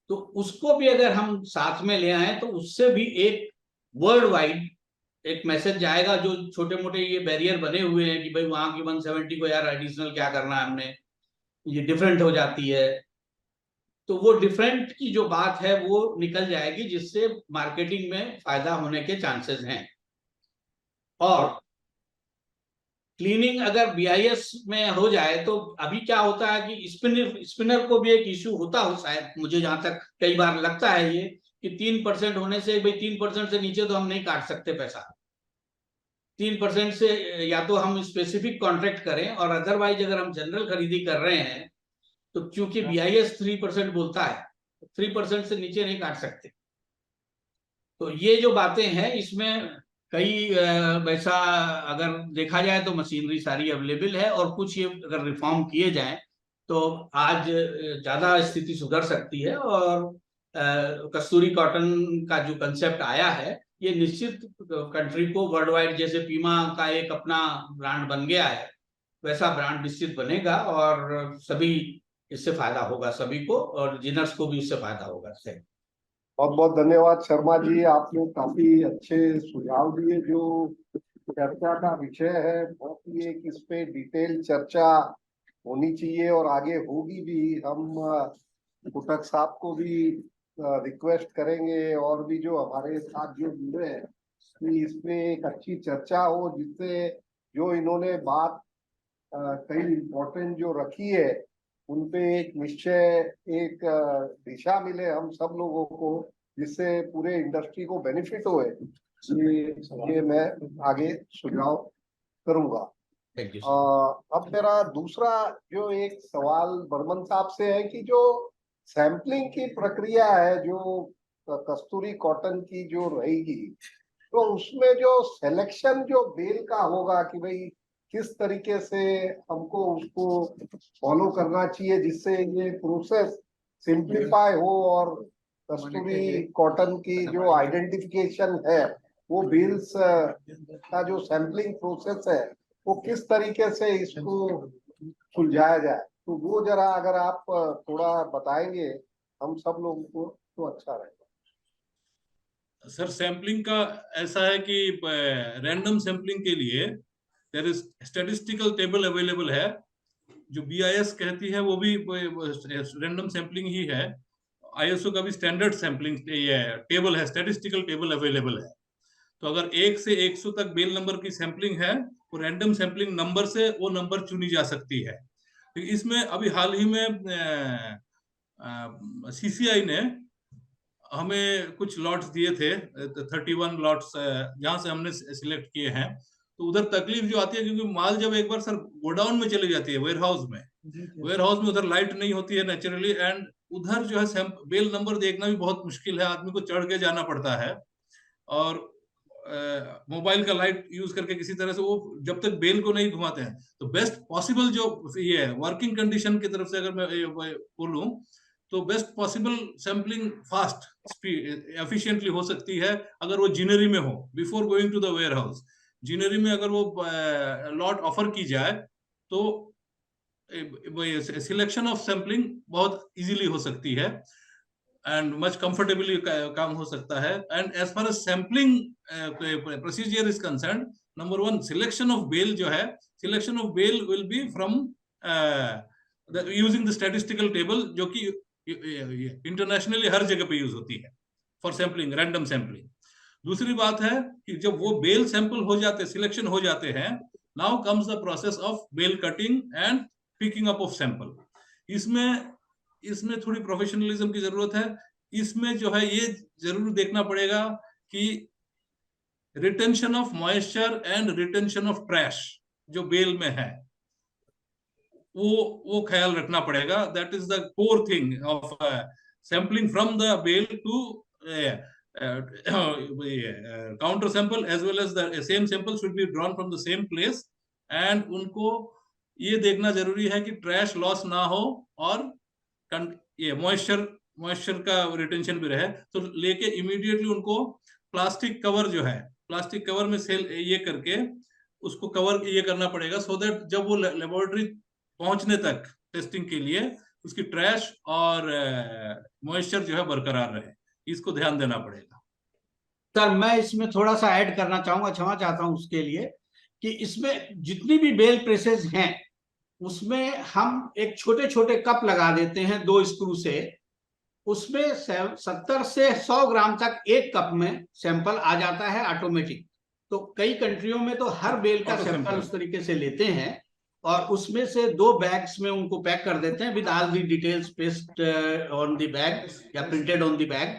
तो उसको भी अगर हम साथ में ले आए तो उससे भी एक वर्ल्ड वाइड एक मैसेज जाएगा। जो छोटे मोटे ये बैरियर बने हुए हैं कि भाई वहां की 170 को यार एडिशनल क्या करना है हमने, ये डिफरेंट हो जाती है, तो वो डिफरेंट की जो बात है वो निकल जाएगी, जिससे मार्केटिंग में फायदा होने के चांसेस हैं। और क्लीनिंग अगर BIS में हो जाए तो अभी क्या होता है कि स्पिनर को भी एक इश्यू होता हो शायद, मुझे जहां तक कई बार लगता है ये कि 3% होने से, भाई 3% से नीचे तो हम नहीं काट सकते पैसा। 3% से या तो हम स्पेसिफिक कॉन्ट्रैक्ट करें, और अदरवाइज अगर हम जनरल खरीदी कर रहे हैं तो क्योंकि BIS 3% बोलता है, 3% से नीचे नहीं काट सकते। तो ये जो बातें हैं इसमें कई वैसा अगर देखा जाए तो मशीनरी सारी अवेलेबल है, और कुछ ये अगर रिफॉर्म किए जाएं तो आज ज्यादा स्थिति सुधर सकती है। और कस्तूरी कॉटन का जो कंसेप्ट आया है, ये निश्चित कंट्री को वर्ल्ड वाइड, जैसे पीमा का एक अपना ब्रांड बन गया है, वैसा ब्रांड निश्चित बनेगा और सभी इससे फायदा होगा, सभी को, और जिनर्स को भी इससे फायदा होगा। बहुत बहुत धन्यवाद शर्मा जी, आपने काफी अच्छे सुझाव दिए। जो चर्चा का विषय है बहुत ही एक इस पे डिटेल चर्चा होनी चाहिए और आगे होगी भी। हम कोटक साहब को भी रिक्वेस्ट करेंगे और भी जो हमारे साथ जो जुड़े हैं कि इसमें एक अच्छी चर्चा हो, जिससे जो इन्होंने बात कई इम्पोर्टेंट जो रखी है उनपे एक निश्चय, एक दिशा मिले हम सब लोगों को, जिससे पूरे इंडस्ट्री को बेनिफिट होए। ये मैं आगे सुझाव करूंगा। अब मेरा दूसरा जो एक सवाल बर्मन साहब से है कि जो सैंपलिंग की प्रक्रिया है जो कस्तूरी कॉटन की जो रहेगी, तो उसमें जो सिलेक्शन जो बेल का होगा कि भाई किस तरीके से हमको उसको फॉलो करना चाहिए जिससे ये प्रोसेस सिंप्लीफाई हो और कस्तूरी कॉटन की जो आइडेंटिफिकेशन है, वो बेल्स का जो सैंपलिंग प्रोसेस है वो किस तरीके से इसको सुलझाया जाए, तो वो जरा अगर आप थोड़ा बताएंगे हम सब लोगों को तो अच्छा रहेगा। सर सैम्पलिंग का ऐसा है कि रैंडम सैम्पलिंग के लिए there is statistical table available है। जो BIS कहती है वो भी रैंडम सैम्पलिंग ही है। ISO का भी स्टैंडर्ड सैम्पलिंग टेबल है, स्टैटिस्टिकल टेबल अवेलेबल है। तो अगर 1 से 100 तक बेल नंबर की सैम्पलिंग है तो रैंडम सैम्पलिंग नंबर से वो नंबर चुनी जा सकती है। इसमें अभी हाल ही में CCI ने हमें कुछ लॉट्स दिए थे, 31 लॉट्स जहां से हमने सिलेक्ट किए हैं। तो उधर तकलीफ जो आती है क्योंकि माल जब एक बार सर गोडाउन में चली जाती है, वेयरहाउस में उधर लाइट नहीं होती है नेचुरली, एंड उधर जो है बेल नंबर देखना भी बहुत मुश्किल है, आदमी को चढ़ के जाना पड़ता है और मोबाइल का लाइट यूज करके किसी तरह से वो जब तक बेल को नहीं घुमाते हैं। तो बेस्ट पॉसिबल जो ये वर्किंग कंडीशन की तरफ से अगर मैं बोलूं तो best possible sampling fast speed efficiently हो सकती है अगर वो जीनरी में हो, before going to the warehouse. Ginnery में अगर वो लॉट ऑफर की जाए तो सिलेक्शन ऑफ सैम्पलिंग बहुत इजीली हो सकती है एंड मच कंफर्टेबली काम हो सकता है. And as far as sampling procedure is concern, number one, selection of bale जो है, selection of bale will be from using the statistical table, जो कि इंटरनेशनली हर जगह पे यूज होती है फॉर सैम्पलिंग, रैंडम सैम्पलिंग. दूसरी बात है कि जब वो बेल सैंपल हो जाते, सिलेक्शन हो जाते हैं, now comes the process of bale cutting and picking up of sample. इसमें थोड़ी प्रोफेशनलिज्म की जरूरत है. इसमें जो है ये जरूर देखना पड़ेगा कि retention of moisture and retention of trash जो बेल में है, वो ख्याल रखना पड़ेगा. That is the core thing of sampling from the bale to counter sample, as well as the same sample should be drawn from the same place. And उनको ये देखना जरूरी है कि ट्रैश लॉस ना हो और ये मॉइस्चर का रिटेंशन भी रहे. तो लेके इमीडिएटली उनको प्लास्टिक कवर जो है, प्लास्टिक कवर में सेल ये करके उसको कवर ये करना पड़ेगा, सो दैट जब वो लेबोरेटरी पहुंचने तक टेस्टिंग के लिए उसकी ट्रैश और मॉइस्चर जो है बरकरार रहे. इसको ध्यान देना पड़ेगा. सर मैं इसमें थोड़ा सा ऐड करना चाहूंगा, क्षमा चाहता हूं उसके लिए, कि इसमें जितनी भी बेल प्रेसेस हैं उसमें हम एक छोटे छोटे कप लगा देते हैं 2 स्क्रू से. उसमें 70 से 100 ग्राम तक एक कप में सैंपल आ जाता है ऑटोमेटिक. तो कई कंट्रियों में तो हर बेल का सैंपल उस तरीके से लेते हैं और उसमें से 2 बैग्स में उनको पैक कर देते हैं with all the details paste on the bag या प्रिंटेड ऑन द बैग.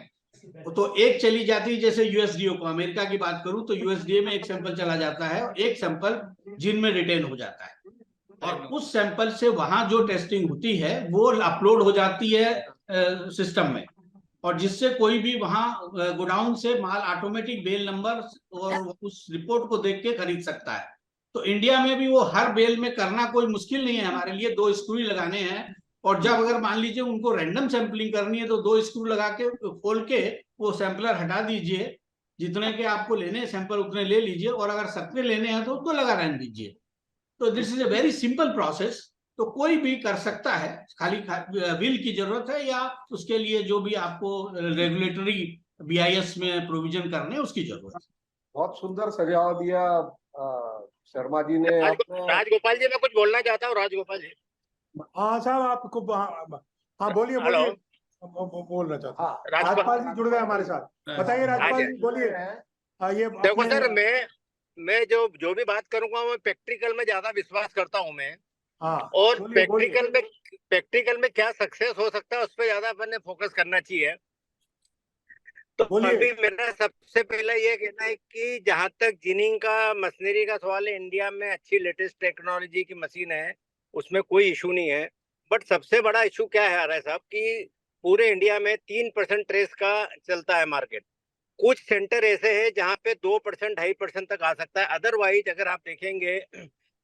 तो एक चली जाती है, जैसे यूएसडीओ को, अमेरिका की बात करूं तो यूएसडीए में एक सैंपल चला जाता है और एक सैंपल जिन में रिटेन हो जाता है. और उस सैंपल से वहां जो टेस्टिंग होती है वो अपलोड हो जाती है सिस्टम में, और जिससे कोई भी वहां गोडाउन से माल ऑटोमेटिक बेल नंबर और उस रिपोर्ट को देख के खरीद सकता है. तो इंडिया में भी वो हर बेल में करना कोई मुश्किल नहीं है हमारे लिए. 2 स्क्रू लगाने हैं और जब अगर मान लीजिए उनको रैंडम सैंपलिंग करनी है तो 2 स्क्रू लगा के खोल के वो सैंपलर हटा दीजिए, जितने के आपको लेने सैंपल उतने ले लीजिए, और अगर सत्ते लेने हैं तो उसको लगा रहने दीजिए. तो this is a very simple process. तो कोई भी कर सकता है, खाली विल की जरूरत है या उसके लिए जो भी आपको रेगुलेटरी बीआईएस में प्रोविजन करने उसकी जरूरत है. बहुत सुंदर सुझाव दिया शर्मा जी ने. राजगोपाल जी, मैं कुछ बोलना चाहता हूँ. राजगोपाल जी. हाँ साहब, आपको हाँ बोलिए हेलो. बोलना चाहता हूँ. राजपाल जी जुड़ गए हमारे साथ. बताइए राजपाल जी, बोलिए. ये देखो सर, मैं जो भी बात करूंगा मैं प्रैक्टिकल में ज्यादा विश्वास करता हूँ मैं. और प्रैक्टिकल में क्या सक्सेस हो सकता है उस पर ज्यादा अपन ने फोकस करना चाहिए. तो अभी मेरा सबसे पहला ये कहना है कि जहां तक जिनिंग का मशीनरी का सवाल है, इंडिया में अच्छी लेटेस्ट टेक्नोलॉजी की मशीन है, उसमें कोई इशू नहीं है. बट सबसे बड़ा इशू क्या है राय साहब, कि पूरे इंडिया में 3% ट्रेस का चलता है मार्केट. कुछ सेंटर ऐसे हैं जहां पे 2%, 2.5% तक आ सकता है. अदरवाइज अगर आप देखेंगे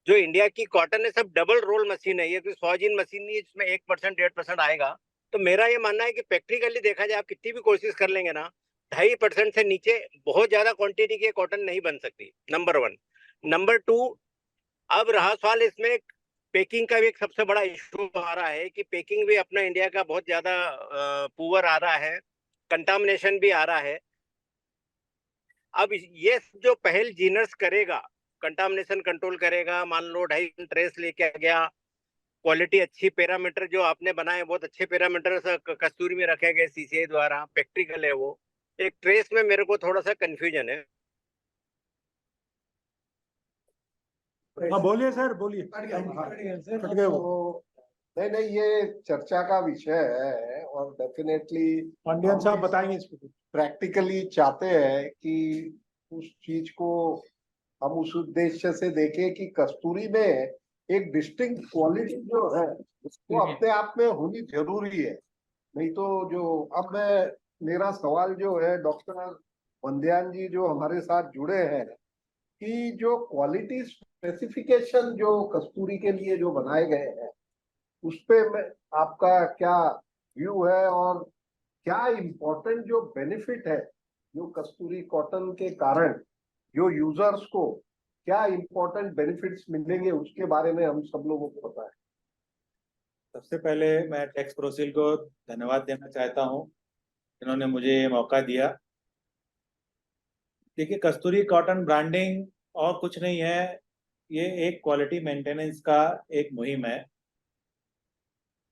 जो इंडिया की कॉटन है सब डबल रोल मशीन है. ये कोई 100 जिन मशीन नहीं है जिसमें 1%, 1.5% आएगा. तो मेरा ये मानना है कि प्रैक्टिकली देखा जाए, आप कितनी भी कोशिश कर लेंगे ना, 2.5% से नीचे बहुत ज्यादा क्वांटिटी की कॉटन नहीं बन सकती. नंबर 1. नंबर 2, अब रहा सवाल इसमें पैकिंग का भी एक सबसे बड़ा इशू आ रहा है कि पैकिंग भी अपना इंडिया का बहुत ज्यादा पुअर आ रहा है, कंटामिनेशन भी आ रहा है. अब ये जो पहल जीनर्स करेगा, कंटामिनेशन कंट्रोल करेगा, मान लो 2.5 ट्रेस लेके आ गया, क्वालिटी अच्छी, पैरामीटर जो आपने बनाए बहुत अच्छे पैरामीटर कस्तूरी में रखे गए सीसीआई द्वारा, प्रैक्टिकल है वो. एक ट्रेस में मेरे को थोड़ा सा कंफ्यूजन है. हाँ बोलिए सर, बोलिए. नहीं, ये चर्चा का विषय है और डेफिनेटली पांडियन साहब बताएंगे इस पे. प्रैक्टिकली चाहते हैं कि उस चीज को हम उस उद्देश्य से देखें कि कस्तूरी में एक डिस्टिंक्ट क्वालिटी जो है वो अपने आप में होनी जरूरी है. नहीं तो जो अब मेरा सवाल जो है डॉक्टर वंद्यान जी जो हमारे साथ जुड़े हैं, कि जो क्वालिटी स्पेसिफिकेशन जो कस्तूरी के लिए जो बनाए गए हैं उस पे आपका क्या व्यू है, और क्या इम्पोर्टेंट जो बेनिफिट है जो कस्तूरी कॉटन के कारण जो यूजर्स को क्या इम्पोर्टेंट बेनिफिट्स मिलेंगे उसके बारे में हम सब लोगों को पता है. सबसे पहले मैं टेक्स प्रोसिल को धन्यवाद देना चाहता हूँ, इन्होंने मुझे ये मौका दिया। देखिए, कस्तूरी कॉटन ब्रांडिंग और कुछ नहीं है, ये एक क्वालिटी मेंटेनेंस का एक मुहिम है।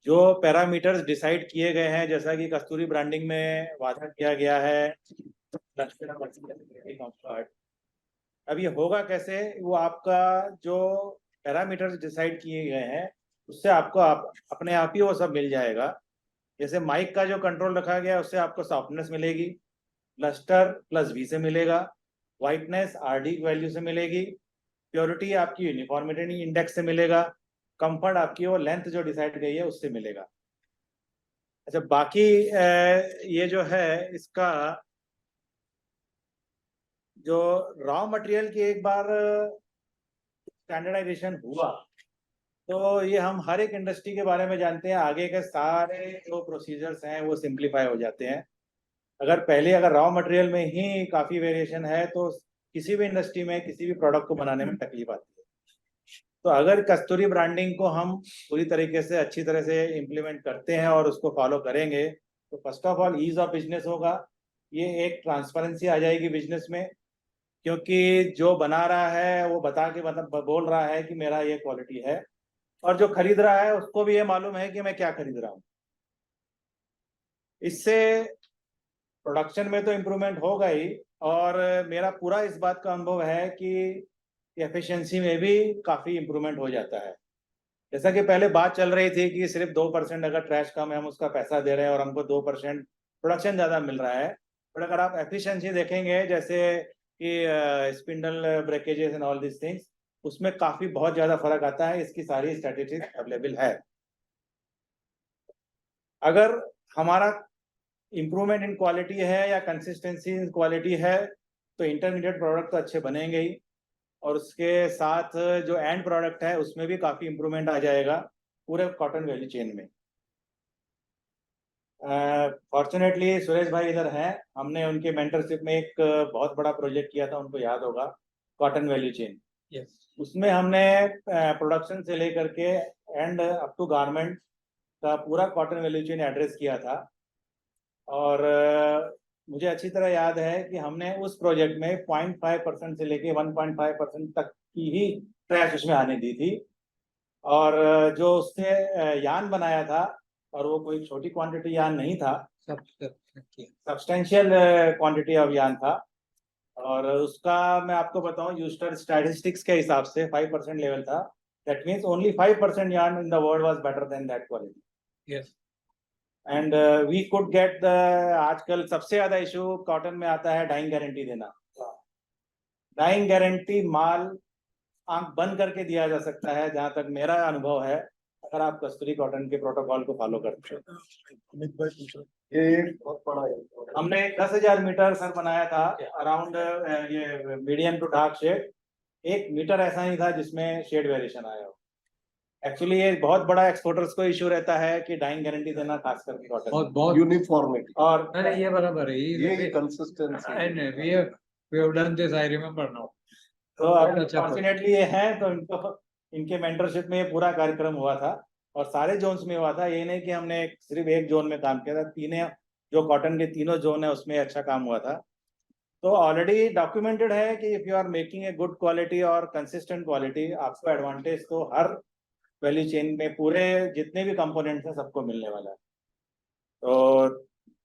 जो पैरामीटर्स डिसाइड किए गए हैं, जैसा कि कस्तूरी ब्रांडिंग में वादा किया गया है, अब ये होगा कैसे? वो आपका जो पैरामीटर्स डिसाइड किए गए हैं उससे आपको अपने आप ही वो सब मिल जाएगा। जैसे माइक का जो कंट्रोल रखा गया है उससे आपको सॉफ्टनेस मिलेगी, लस्टर प्लस वी से मिलेगा, वाइटनेस आरडी वैल्यू से मिलेगी, प्योरिटी आपकी यूनिफॉर्मिटी इंडेक्स से मिलेगा, कंफर्ट आपकी वो लेंथ जो डिसाइड गई है उससे मिलेगा। अच्छा, बाकी ये जो है इसका जो रॉ मटेरियल की एक बार स्टैंडर्डाइजेशन हुआ तो ये हम हर एक इंडस्ट्री के बारे में जानते हैं, आगे के सारे जो प्रोसीजर्स हैं वो सिंप्लीफाई हो जाते हैं। अगर रॉ मटेरियल में ही काफी वेरिएशन है तो किसी भी इंडस्ट्री में किसी भी प्रोडक्ट को बनाने में तकलीफ आती है। तो अगर कस्तूरी ब्रांडिंग को हम पूरी तरीके से अच्छी तरह से इम्प्लीमेंट करते हैं और उसको फॉलो करेंगे तो first of all ease of business होगा, ये एक ट्रांसपेरेंसी आ जाएगी बिजनेस में, क्योंकि जो बना रहा है वो बता के मतलब बोल रहा है कि मेरा ये क्वालिटी है, और जो खरीद रहा है उसको भी ये मालूम है कि मैं क्या खरीद रहा हूँ। इससे प्रोडक्शन में तो इम्प्रूवमेंट होगा ही, और मेरा पूरा इस बात का अनुभव है कि एफिशिएंसी में भी काफ़ी इम्प्रूवमेंट हो जाता है। जैसा कि पहले बात चल रही थी कि सिर्फ 2% अगर ट्रैश कम है हम उसका पैसा दे रहे हैं और हमको 2% प्रोडक्शन ज़्यादा मिल रहा है, बट अगर आप एफिशिएंसी देखेंगे जैसे कि spindle breakages and all this things, उसमें काफ़ी बहुत ज़्यादा फर्क आता है। इसकी सारी स्टैटिस्टिक्स अवेलेबल है। अगर हमारा इम्प्रूवमेंट इन क्वालिटी है या कंसिस्टेंसी इन क्वालिटी है तो इंटरमीडिएट प्रोडक्ट तो अच्छे बनेंगे ही, और उसके साथ जो एंड प्रोडक्ट है उसमें भी काफ़ी इम्प्रूवमेंट आ जाएगा पूरे कॉटन वैल्यू चेन में। फॉर्चुनेटली सुरेश भाई इधर हैं, हमने उनके मेंटरशिप में एक बहुत बड़ा प्रोजेक्ट किया था, उनको याद होगा, कॉटन वैल्यू चेन। उसमें हमने प्रोडक्शन से लेकर के एंड अप टू गारमेंट का पूरा कॉटन वैल्यू चेन एड्रेस किया था। और मुझे अच्छी तरह याद है कि हमने उस प्रोजेक्ट में 0.5% से लेके 1.5% तक की ही ट्रैश उसमें आने दी थी, और जो उसने यान बनाया था, और वो कोई छोटी क्वांटिटी यान नहीं था, सब्सटेंशियल क्वांटिटी ऑफ यान था। और उसका मैं आपको बताऊं, यूस्टर स्टैटिस्टिक्स के हिसाब से 5% लेवल था। That means only 5% yarn in the world was better than that quality. Yes. And we could get the, आजकल सबसे ज्यादा इशू कॉटन में आता है डाइंग गारंटी देना। डाइंग गारंटी माल आंख बंद करके दिया जा सकता है, जहां तक मेरा अनुभव है, अगर आप कस्तूरी कॉटन के प्रोटोकॉल को फॉलो करते हैं। ये एक बहुत बड़ा है। हमने 10,000 मीटर सर बनाया था अराउंड ये medium to dark shade, 1 meter ऐसा नहीं था जिसमें शेड वेरिएशन आया हो। एक्चुअली ये बहुत बड़ा एक्सपोर्टर्स को इशू रहता है कि डाइंग गारंटी देना, खास करके कॉटन बहुत यूनिफॉर्मिटी और नहीं, ये बराबर है, ये consistency and we have done this, I remember now. तो अनफॉर्चुनेटली ये है, तो इनके मेंटरशिप में ये पूरा कार्यक्रम हुआ था और सारे जोन्स में हुआ था। ये नहीं कि हमने सिर्फ एक जोन में काम किया था, तीनों जो कॉटन के तीनों जोन है उसमें अच्छा काम हुआ था। तो ऑलरेडी डॉक्यूमेंटेड है कि if you are making a good quality और कंसिस्टेंट क्वालिटी, आपको एडवांटेज तो हर वैल्यू चेन में पूरे जितने भी कंपोनेंट्स हैं सबको मिलने वाला है। तो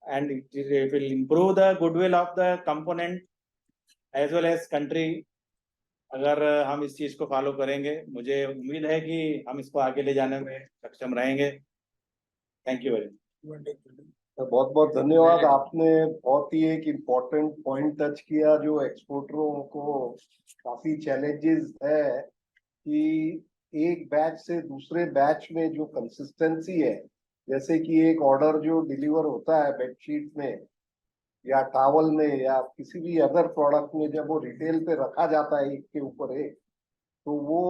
and it will improve the goodwill of the component as well as country. अगर हम इस चीज को फॉलो करेंगे, मुझे उम्मीद है कि हम इसको आगे ले जाने में सक्षम रहेंगे। Thank you very much. बहुत बहुत धन्यवाद। आपने बहुत ही एक इम्पोर्टेंट पॉइंट टच किया जो एक्सपोर्टरों को काफी चैलेंजेस है कि एक बैच से दूसरे बैच में जो कंसिस्टेंसी है, जैसे कि एक ऑर्डर जो डिलीवर होता है बेडशीट में या टॉवल में या किसी भी अदर प्रोडक्ट में, जब वो रिटेल पे रखा जाता है एक के ऊपर एक, तो वो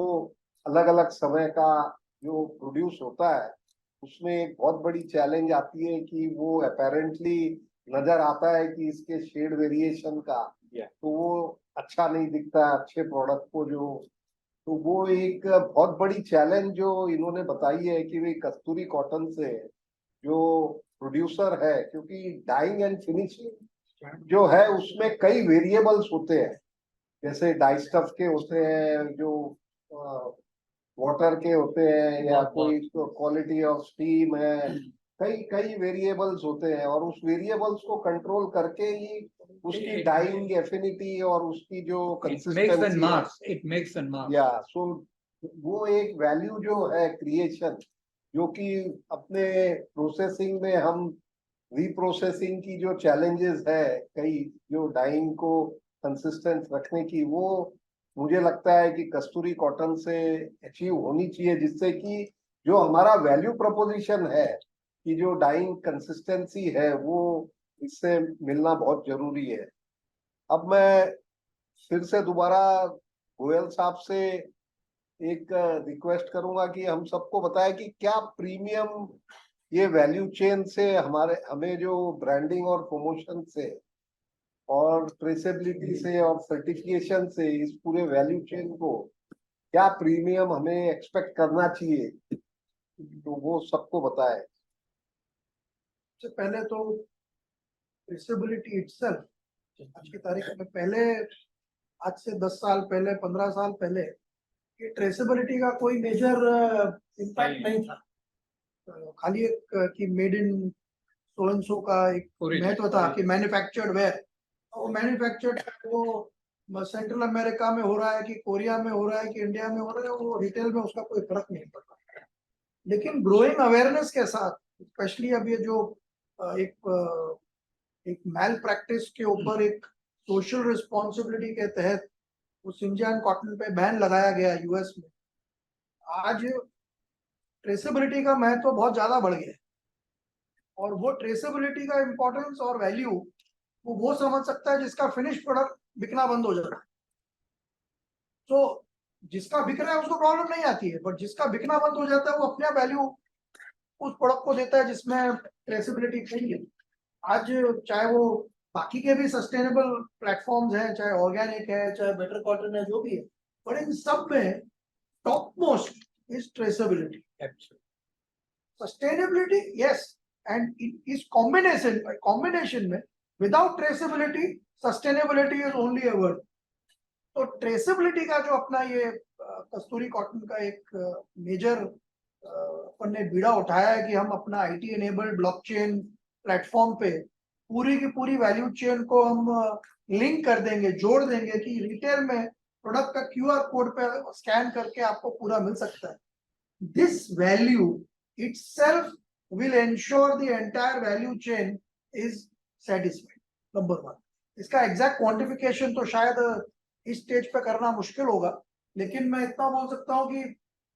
अलग अलग समय का जो प्रोड्यूस होता है उसमें एक बहुत बड़ी चैलेंज आती है कि वो अपेरेंटली नजर आता है कि इसके शेड वेरिएशन का तो वो अच्छा नहीं दिखता है अच्छे प्रोडक्ट को जो तो वो एक बहुत बड़ी चैलेंज जो इन्होंने बताई है कि वे कस्तूरी कॉटन से जो प्रोड्यूसर है, क्योंकि डाइंग एंड फिनिशिंग जो है उसमें कई वेरिएबल्स होते हैं, जैसे डाई स्टफ के होते हैं, जो वाटर के होते हैं, या कोई क्वालिटी ऑफ स्टीम है, कई कई वेरिएबल्स होते हैं, और उस वेरिएबल्स को कंट्रोल करके ही उसकी डाइंग एफिनिटी और उसकी जो consistency it makes and marks. या सो वो एक वैल्यू जो है क्रिएशन, जो कि अपने प्रोसेसिंग में हम रीप्रोसेसिंग की जो चैलेंजेस है कई, जो डाइंग को कंसिस्टेंट रखने की, वो मुझे लगता है कि कस्तूरी कॉटन से अचीव होनी चाहिए, जिससे कि जो हमारा वैल्यू प्रपोजिशन है कि जो डाइंग कंसिस्टेंसी है वो इससे मिलना बहुत जरूरी है। अब मैं फिर से दोबारा गोयल साहब से एक रिक्वेस्ट करूंगा कि हम सबको बताएं कि क्या प्रीमियम ये वैल्यू चेन से हमें जो ब्रांडिंग और प्रमोशन से और ट्रेसेबिलिटी से और सर्टिफिकेशन से इस पूरे वैल्यू चेन को क्या प्रीमियम हमें एक्सपेक्ट करना चाहिए, तो वो सबको बताए। सबसे पहले तो ट्रेसेबिलिटी इटसेल्फ आज की तारीख में, पहले आज से 10 साल पहले, 15 साल पहले ये ट्रेसेबिलिटी का कोई मेजर इम्पैक्ट नहीं था। खाली एक कि made in so and so का एक महत्व था कि मैन्युफैक्चर्ड वेयर, वो मैन्युफैक्चर्ड वो सेंट्रल अमेरिका में हो रहा है कि कोरिया में हो रहा है कि इंडिया में हो रहा है, वो रिटेल में उसका कोई फर्क नहीं पड़ता। लेकिन ग्रोइंग अवेयरनेस के साथ, स्पेशली अब ये जो एक मैल प्रैक्टिस के ऊपर एक सोशल रिस्पॉन्सिबिलिटी के तहत वो सिंजियान कॉटन पे बैन लगाया गया यूएस में, आज ट्रेसेबिलिटी का महत्व बहुत ज्यादा बढ़ गया है। और वो ट्रेसेबिलिटी का इम्पोर्टेंस और वैल्यू वो समझ सकता है जिसका फिनिश प्रोडक्ट बिकना बंद हो जाता है। तो जिसका बिक रहा है उसको प्रॉब्लम नहीं आती है, बट जिसका बिकना बंद हो जाता है वो अपना वैल्यू उस प्रोडक्ट को देता है जिसमें ट्रेसेबिलिटी नहीं है। आज चाहे वो बाकी के भी सस्टेनेबल प्लेटफॉर्म्स हैं, चाहे ऑर्गेनिक है, चाहे बेटर कॉटन है, जो भी है, पर इन सब में top most is traceability. Sustainability yes, and इस कॉम्बिनेशन में without traceability sustainability is only a word. तो ट्रेसेबिलिटी का जो अपना ये कस्तूरी कॉटन का एक मेजर अपन ने बीड़ा उठाया है कि हम अपना आईटी एनेबल्ड ब्लॉकचेन प्लेटफॉर्म पे पूरी की पूरी वैल्यू चेन को हम लिंक कर देंगे, जोड़ देंगे कि रिटेल में प्रोडक्ट का क्यूआर कोड पे स्कैन करके आपको पूरा मिल सकता है। This value itself will ensure the entire value chain is satisfied, number 1। इसका एग्जैक्ट क्वांटिफिकेशन तो शायद इस स्टेज पे करना मुश्किल होगा, लेकिन मैं इतना बोल सकता हूँ कि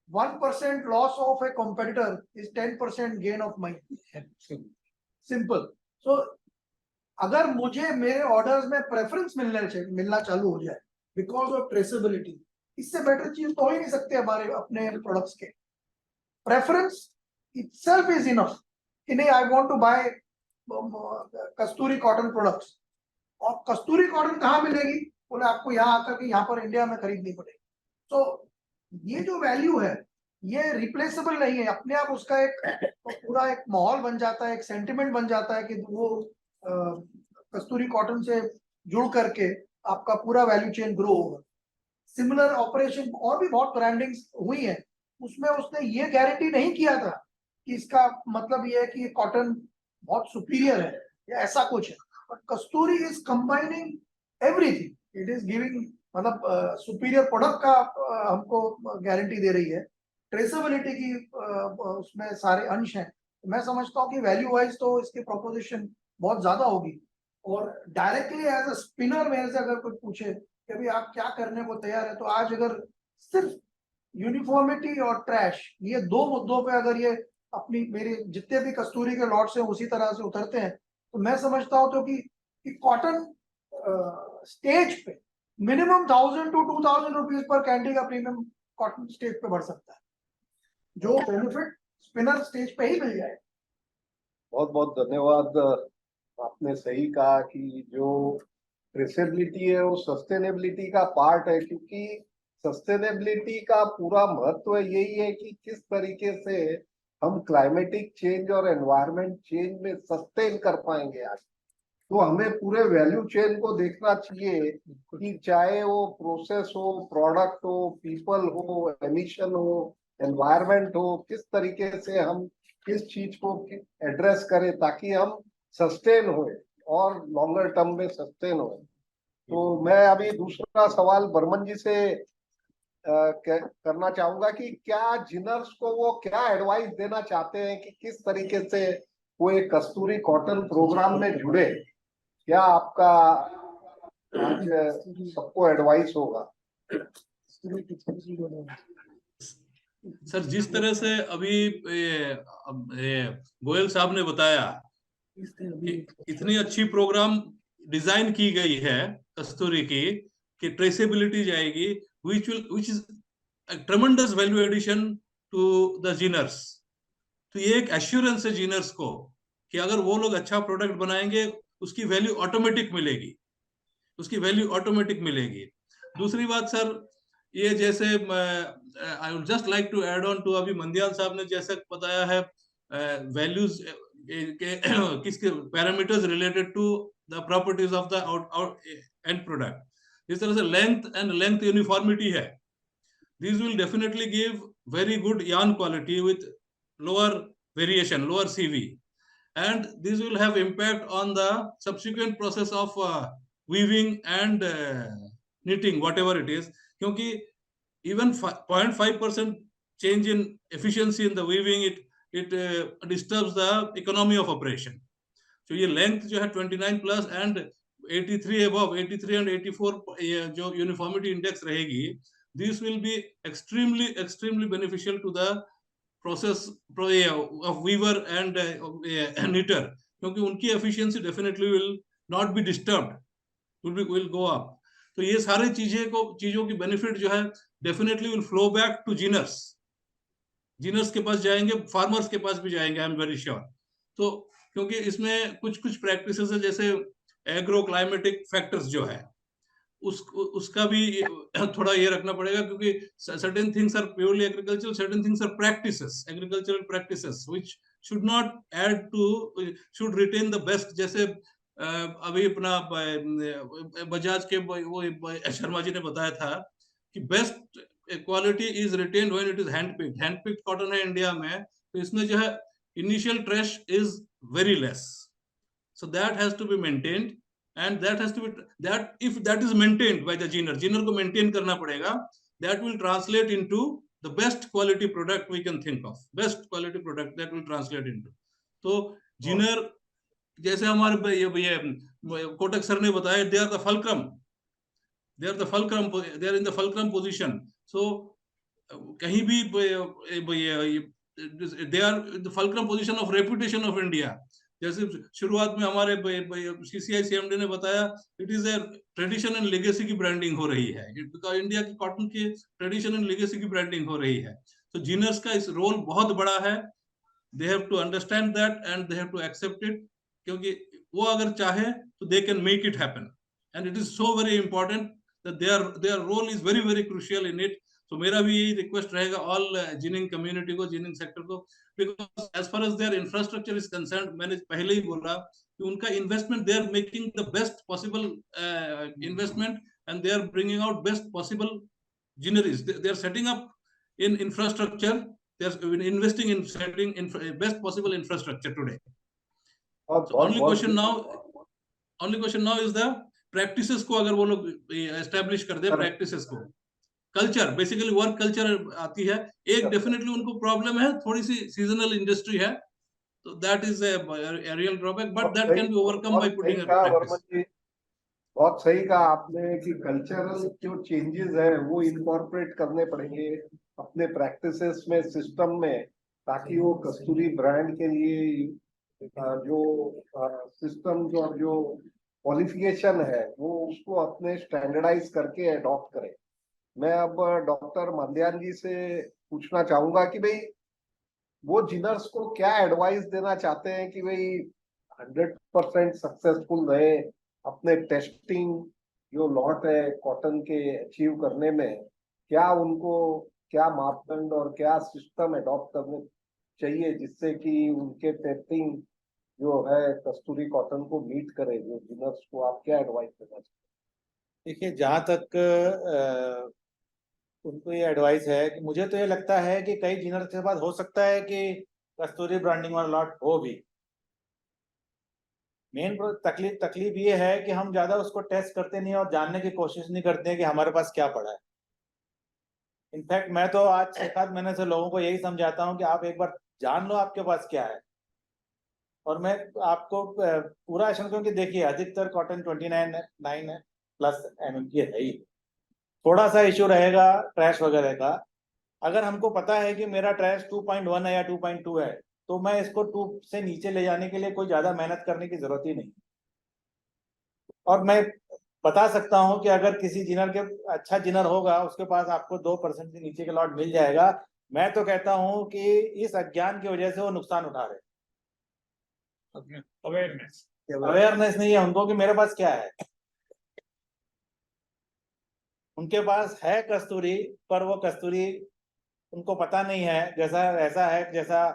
1% loss of a competitor is 10% gain of mine, simple. So अगर मुझे मेरे ऑर्डर्स में प्रेफरेंस मिलना चालू हो जाए बिकॉज ऑफ ट्रेसेबिलिटी, इससे बेटर चीज तो हो ही नहीं सकती हमारे अपने प्रोडक्ट्स के। प्रेफरेंस इटसेल्फ इज इनफ कि नहीं, I want to buy Kasturi cotton products. और कस्तूरी कॉटन कहाँ मिलेगी? बोले आपको यहाँ आकर के यहाँ पर इंडिया में खरीदनी पड़ेगी। तो ये जो वैल्यू है ये रिप्लेसेबल नहीं है, अपने आप उसका एक पूरा एक माहौल बन जाता है, एक सेंटिमेंट बन जाता है कि वो कस्तूरी कॉटन से जुड़ करके आपका पूरा वैल्यू चेन ग्रो होगा। सिमिलर ऑपरेशन और भी बहुत ब्रांडिंग्स हुई है, उसमें उसने ये गारंटी नहीं किया था कि इसका मतलब ये है कि ये कॉटन बहुत सुपीरियर है या ऐसा कुछ है, but Kasturi is combining everything, it is giving मतलब सुपीरियर प्रोडक्ट का हमको गारंटी दे रही है, ट्रेसेबिलिटी की उसमें सारे अंश हैं। मैं समझता हूँ कि वैल्यू वाइज तो इसकी प्रोपोजिशन बहुत ज्यादा होगी। और डायरेक्टली एज अ स्पिनर मेरे से अगर कोई पूछे कि अभी आप क्या करने को तैयार है, तो आज अगर सिर्फ यूनिफॉर्मिटी और ट्रैश, ये दो मुद्दों पे अगर ये अपनी मेरे जितने भी कस्तूरी के लॉट्स हैं उसी तरह से उतरते हैं, तो मैं समझता हूँ तो कि कॉटन स्टेज पे minimum 1000 to 2000 rupees per candy का प्रीमियम कॉटन स्टेज पे बढ़ सकता है, जो बेनिफिट स्पिनर स्टेज पे ही मिल जाए। बहुत बहुत धन्यवाद। आपने सही कहा कि जो ट्रेसेबिलिटी है वो सस्टेनेबिलिटी का पार्ट है, क्योंकि सस्टेनेबिलिटी का पूरा महत्व यही है कि किस तरीके से हम क्लाइमेटिक चेंज और एनवायरमेंट चेंज में सस्टेन कर पाएंगे आज। तो हमें पूरे वैल्यू चेन को देखना चाहिए कि चाहे वो प्रोसेस हो, प्रोडक्ट हो, पीपल हो, एमिशन हो, एनवायरमेंट हो, किस तरीके से हम किस चीज को एड्रेस करें ताकि हम सस्टेन होए और लॉन्गर टर्म में सस्टेन होए। तो मैं अभी दूसरा सवाल बर्मन जी से करना चाहूंगा कि क्या जिनर्स को वो क्या एडवाइस देना चाहते हैं कि किस तरीके से वो एक कस्तूरी कॉटन प्रोग्राम में जुड़े। क्या आपका आज सबको एडवाइस होगा? सर, जिस तरह से अभी गोयल साहब ने बताया कि इतनी अच्छी प्रोग्राम डिजाइन की गई है कस्तूरी की कि ट्रेसेबिलिटी जाएगी, which is a tremendous value addition to the ginners. तो ये एक एश्योरेंस है जिनर्स को कि अगर वो लोग अच्छा प्रोडक्ट बनाएंगे उसकी वैल्यू ऑटोमेटिक मिलेगी, उसकी वैल्यू ऑटोमेटिक मिलेगी। दूसरी बात सर, ये जैसे I would just like to add on to अभी मंदियाल साहब ने जैसे बताया है वैल्यूज के किसके parameters related to the properties of the end product. जिस तरह से लेंथ यूनिफॉर्मिटी है, these will definitely give very good yarn quality with lower variation, lower CV, and this will have impact on the subsequent process of weaving and knitting, whatever it is, क्योंकि even 0.5% change in efficiency in the weaving it disturbs the economy of operation. तो ये length जो है 29 plus and 83 above, 83 and 84 जो uniformity index रहेगी, this will be extremely beneficial to the process of weaver and knitter, क्योंकि उनकी efficiency definitely will not be disturbed, will go up। तो ये सारे चीजों की बेनिफिट जो है definitely will flow back to ginners के पास जाएंगे, फार्मर्स के पास भी जाएंगे, आई एम वेरी श्योर। तो क्योंकि इसमें कुछ प्रैक्टिसेस है, जैसे एग्रो क्लाइमेटिक फैक्टर्स जो है उसका भी थोड़ा ये रखना पड़ेगा, क्योंकि certain things are purely agricultural, certain things are practices, agricultural practices which should not add to, should retain the best. जैसे अभी अपना बजाज के वो शर्मा जी ने बताया था कि best quality is retained when it is hand picked cotton है इंडिया में, तो इसमें जो है initial trash is very less, so that has to be maintained, and that has to be that if that is maintained by the ginner को maintain करना पड़ेगा, that will translate into the best quality product we can think of, best quality product that will translate into। तो ginner जैसे हमारे ये Kotak sir ने बताया, they are the fulcrum, they are in the fulcrum position। so कहीं भी they are the fulcrum position of reputation of India। जैसे शुरुआत में हमारे CCI CMD ने बताया, it is a tradition and legacy की ब्रांडिंग हो रही है, इंडिया की कॉटन की ट्रेडिशन एंड लेगेसी की ब्रांडिंग हो रही है। तो जिनर्स का इस रोल बहुत बड़ा है, they have to understand that and they have to accept it, क्योंकि वो अगर चाहे तो they can make it happen, and it is so very important that their role is very very crucial in it. तो मेरा भी यही request रहेगा ऑल जिनिंग कम्युनिटी को, जिनिंग सेक्टर को, because as far as their infrastructure is concerned, मैंने पहले ही बोला कि उनका investment, they are making the best possible investment and they are bringing out best possible ginneries, they are setting up in infrastructure, they are investing in setting in best possible infrastructure today। So only question now is the practices को अगर वो लोग establish कर दे, practices को, culture, basically work culture आती है एक, definitely उनको प्रॉब्लम है, थोड़ी सी सीजनल इंडस्ट्री है, तो that is a real drawback, but that can be overcome by putting a practice. बहुत सही कहा आपने कि कल्चरल जो चेंजेस है वो इनकॉर्पोरेट करने पड़ेंगे अपने प्रैक्टिसेस में, सिस्टम में, ताकि वो कस्तूरी ब्रांड के लिए जो सिस्टम जो क्वालिफिकेशन है वो उसको अपने स्टैंडर्डाइज करके अडॉप्ट करें। मैं अब डॉक्टर मंदियाल जी से पूछना चाहूंगा कि भाई वो जिनर्स को क्या एडवाइस देना चाहते हैं कि भाई 100% सक्सेसफुल रहे अपने टेस्टिंग जो लॉट है कॉटन के अचीव करने में, क्या उनको क्या मापदंड और क्या सिस्टम एडॉप्ट करने चाहिए जिससे कि उनके टेस्टिंग जो है कस्तूरी कॉटन को मीट करे, जो जिनर्स को आप क्या एडवाइस देना चाहिए? देखिए, जहाँ तक उनको ये एडवाइस है कि मुझे तो ये लगता है कि कई जिनर्स के बाद हो सकता है कि कस्तूरी ब्रांडिंग वाला लॉट हो भी। मेन तकलीफ ये है कि हम ज्यादा उसको टेस्ट करते नहीं और जानने की कोशिश नहीं करते हैं कि हमारे पास क्या पड़ा है। इनफैक्ट मैं तो आज 6-7 महीने से लोगों को यही समझाता हूँ कि आप एक बार जान लो आपके पास क्या है। और मैं आपको पूरा एश्योर, क्योंकि देखिए अधिकतर कॉटन 29 है प्लस MM की है ही। थोड़ा सा इश्यू रहेगा ट्रैश वगैरह का। अगर हमको पता है कि मेरा ट्रैश 2.1 है या 2.2 है, तो मैं इसको 2 से नीचे ले जाने के लिए कोई ज्यादा मेहनत करने की जरूरत ही नहीं। और मैं बता सकता हूं कि अगर किसी जिनर के अच्छा जिनर होगा उसके पास आपको 2% से नीचे का लॉट मिल जाएगा। मैं तो कहता हूं कि इस अज्ञान की वजह से वो नुकसान उठा रहे। अवेयरनेस नहीं है उनको कि मेरे पास क्या है। उनके पास है कस्तूरी, पर वो कस्तूरी उनको पता नहीं है। जैसा ऐसा है जैसा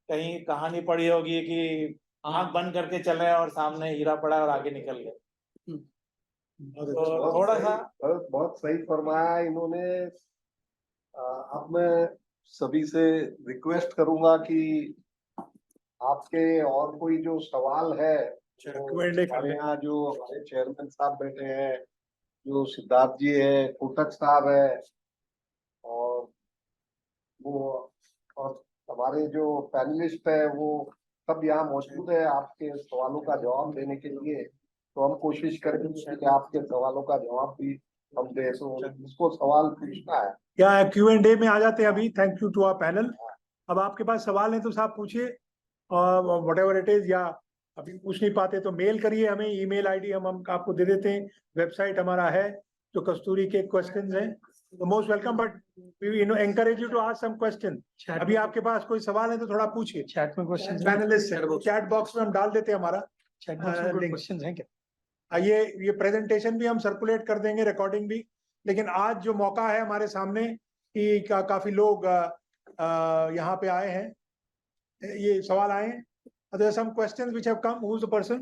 कहीं कहानी पढ़ी होगी कि आंख बंद करके चले और सामने हीरा पड़ा और आगे निकल गए। तो थोड़ा सा बहुत सही फरमाया इन्होंने। अब मैं सभी से रिक्वेस्ट करूंगा कि आपके और कोई जो सवाल है, हमारे यहाँ जो हमारे चेयरमैन साहब बैठे हैं, जो सिद्धार्थ जी है, कोटक साहब है, और वो और हमारे जो पैनलिस्ट है वो सब यहाँ मौजूद है आपके सवालों का जवाब देने के लिए। तो हम कोशिश करेंगे कि आपके सवालों का जवाब भी हम दे। तो इसको सवाल पूछना है क्या Q&A में आ जाते हैं अभी। Thank you to our panel. अब आपके पास सवाल है तो साहब पूछिए, और व्हाटएवर इट इज, या अभी पूछ नहीं पाते तो मेल करिए हमें। ईमेल आईडी हम आपको दे देते हैं। वेबसाइट हमारा है जो कस्तूरी के क्वेश्चंस हैं। तो most welcome, but we encourage you to ask some question. अभी आपके पास कोई सवाल है तो थोड़ा पूछिए। चैट में क्वेश्चन पैनलिस्ट चैट बॉक्स में हम डाल देते हैं हमारा चैट बॉक्स में link। क्वेश्चन हैं क्या? ये प्रेजेंटेशन भी हम सर्कुलेट कर देंगे, रिकॉर्डिंग भी। लेकिन आज जो मौका है हमारे सामने कि काफी लोग यहाँ पे आए हैं, ये सवाल आए हैं। There are some questions which have come. Who is the person?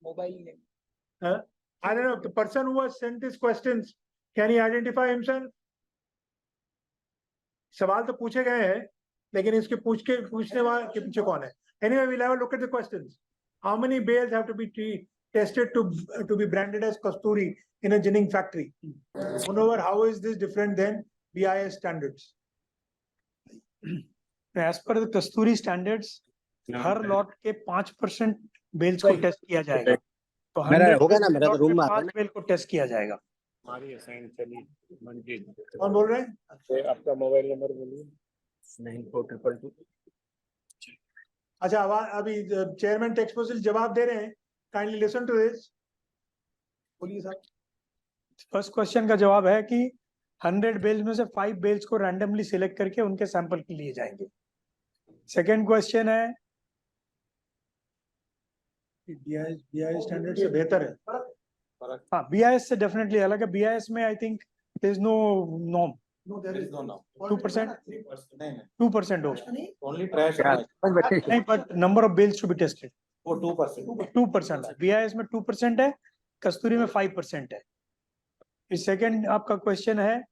Mobile name. I don't know. The person who has sent these questions, can he identify himself? सवाल तो पूछे गए हैं, लेकिन इसके पूछने वाले के पीछे कौन है? Anyway, we'll have a look at the questions. How many bales have to be tested to be branded as Kasturi in a ginning factory? Moreover, how is this different than BIS standards? As per the Kasturi standards, her lot के 5% bells को test किया जाएगा। तो 100 होगा ना, मेरा तो lot room में में आता है 5 बेल को टेस्ट किया जाएगा। कौन बोल रहे हैं? आपका मोबाइल नंबर बोलिए। 9422। अच्छा, अभी चेयरमैन टेक्सपोजिल जवाब दे रहे हैं। Kindly listen to this. बोलिए साहब। फर्स्ट क्वेश्चन का जवाब है कि 100 बेल्स में से 5 बेल्स को रैंडमली सिलेक्ट करके उनके सैंपल के लिए जाएंगे। सेकंड क्वेश्चन है BIS स्टैंडर्ड से बेहतर है। हाँ, BIS से डेफिनेटली अलग है। BIS में I think there is no norm. No, there is no norm. 2%? 3%? नहीं, 2% होगा। only trash। नहीं, but number of bales to be tested वो 2%। 2% है। BIS में 2% है, कस्तूरी में 5% है। फिर सेकंड आपका क्वेश्चन है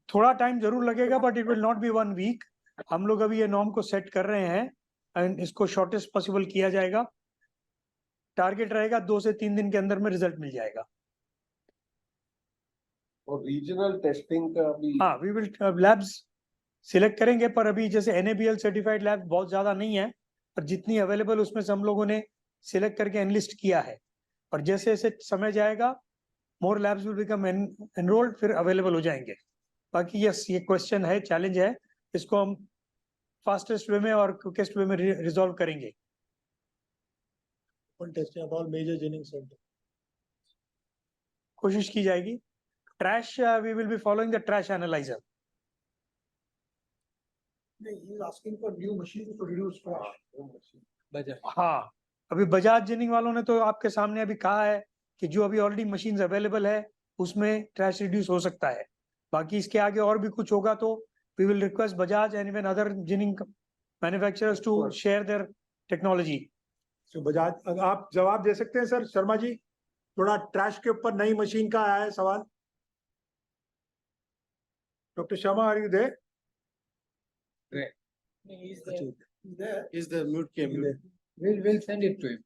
थोड़ा टाइम जरूर लगेगा, but it will not be 1 week. हम लोग अभी ये नॉर्म को सेट कर रहे हैं एंड इसको शॉर्टेस्ट पॉसिबल किया जाएगा। टारगेट रहेगा 2 से 3 दिन के अंदर में रिजल्ट मिल जाएगा। और रीजनल टेस्टिंग का भी हाँ, वी विल लैब्स सिलेक्ट करेंगे, पर अभी जैसे NABL सर्टिफाइड लैब बहुत ज्यादा नहीं है, पर जितनी अवेलेबल उसमें से हम लोगों ने सिलेक्ट करके एनलिस्ट किया है। और जैसे जैसे समय जाएगा मोर लैब्स विल बिकम एनरोल्ड, फिर अवेलेबल हो जाएंगे। बाकी यस, ये क्वेश्चन है, चैलेंज है, इसको हम फास्टेस्ट वे में और क्विकेस्ट वे में रिजॉल्व करेंगे। कोशिश की जाएगी। Trash, we will be following the trash analyser. He is asking for new machine to produce trash. हाँ, अभी बजाज जिनिंग वालों ने तो आपके सामने अभी कहा है कि जो अभी ऑलरेडी मशीन्स अवेलेबल है उसमें ट्रैश रिड्यूस हो सकता है। बाकी इसके आगे और भी कुछ होगा तो we will request Bajaj and even other ginning manufacturers to share their technology. तो बजाज, आप जवाब दे सकते हैं सर शर्मा जी? थोड़ा ट्रैश के ऊपर नई मशीन का आया है सवाल। Doctor Sharma, are you there? Is the mute came? We'll send it to him.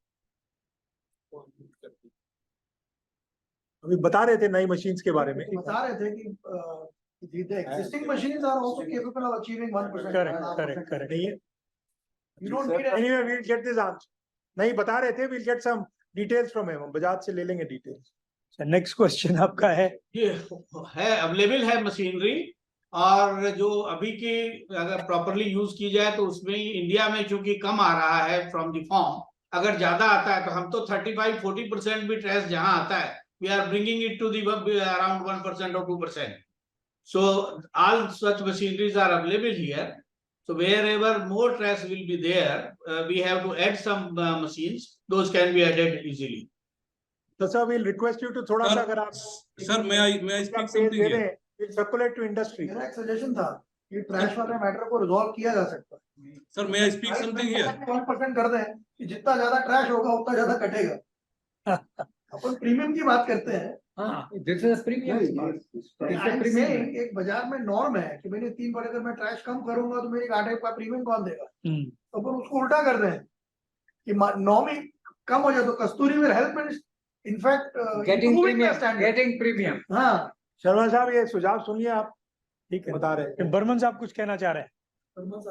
अभी बता रहे थे नई मशीन्स के बारे में। बता रहे थे कि the existing machines are also capable of achieving 1%. Correct नहीं है? You don't need any. Anyway, we'll get this answer. नहीं बता रहे थे, we'll get some details from him. हम बजाज से ले लेंगे डिटेल्स। नेक्स्ट क्वेश्चन आपका है, ये है अवेलेबल है मशीनरी, और जो अभी की अगर प्रॉपरली यूज की जाए तो उसमें इंडिया में चूंकि कम आ रहा है फ्रॉम द फॉर्म, अगर ज्यादा आता है तो हम तो 35-40% भी ट्रेस जहां आता है we are bringing it to the around 1% or 2%. So all such machineries are available here. So wherever more trash will be there, we have to add some machines. Those can be added easily. तो sir we'll request you to थोड़ा सा अगर आप sir may I speak something here? We'll circulate to industry. मेरा एक suggestion था कि trash वाले मैटर को रिजॉल्व किया जा सकता है। Sir, may I speak something here? 1% कर दें कि जितना ज्यादा ट्रैश होगा उतना ज्यादा कटेगा। अपन प्रीमियम की बात करते हैं। हाँ, this is premium. I'm saying एक बाजार में नॉर्म है कि मैंने 3 पर अगर मैं ट्रैश कम करूंगा तो मेरी घाटे का प्रीमियम कौन देगा? तो अपन उसको उल्टा कर दें कि नॉर्म ही कम हो जाए तो Kasturi will help in fact Getting premium. हाँ, शर्मा साहब ये सुझाव सुनिए आप, ठीक है, बता रहे हैं। बर्मन साहब कुछ कहना चाह रहे हैं?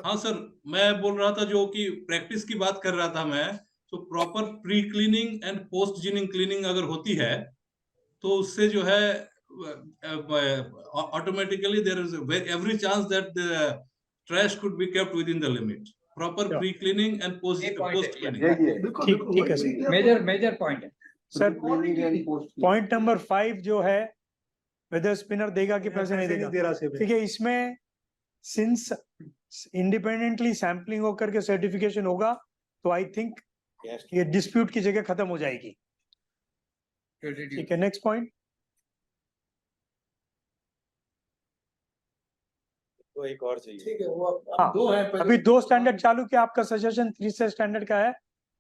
हाँ सर, मैं बोल रहा था जो कि प्रैक्टिस की बात कर रहा था मैं, तो proper pre cleaning and post ginning cleaning अगर होती है तो उससे जो है automatically there is every chance that the trash could be kept within the limit. Proper pre cleaning and post cleaning. ठीक है सर, Major point है। सर पॉइंट नंबर 5 जो है वेदर स्पिनर देगा कि पैसे नहीं देगा, ठीक है, इसमें सिंस इंडिपेंडेंटली सैम्पलिंग होकर के सर्टिफिकेशन होगा तो आई थिंक ये डिस्प्यूट की जगह खत्म हो जाएगी। ठीक है, नेक्स्ट पॉइंट। तो एक और चाहिए। ठीक है, वो हाँ, दो है। अभी 2 स्टैंडर्ड चालू किया, आपका सजेशन 3 स्टैंडर्ड का है,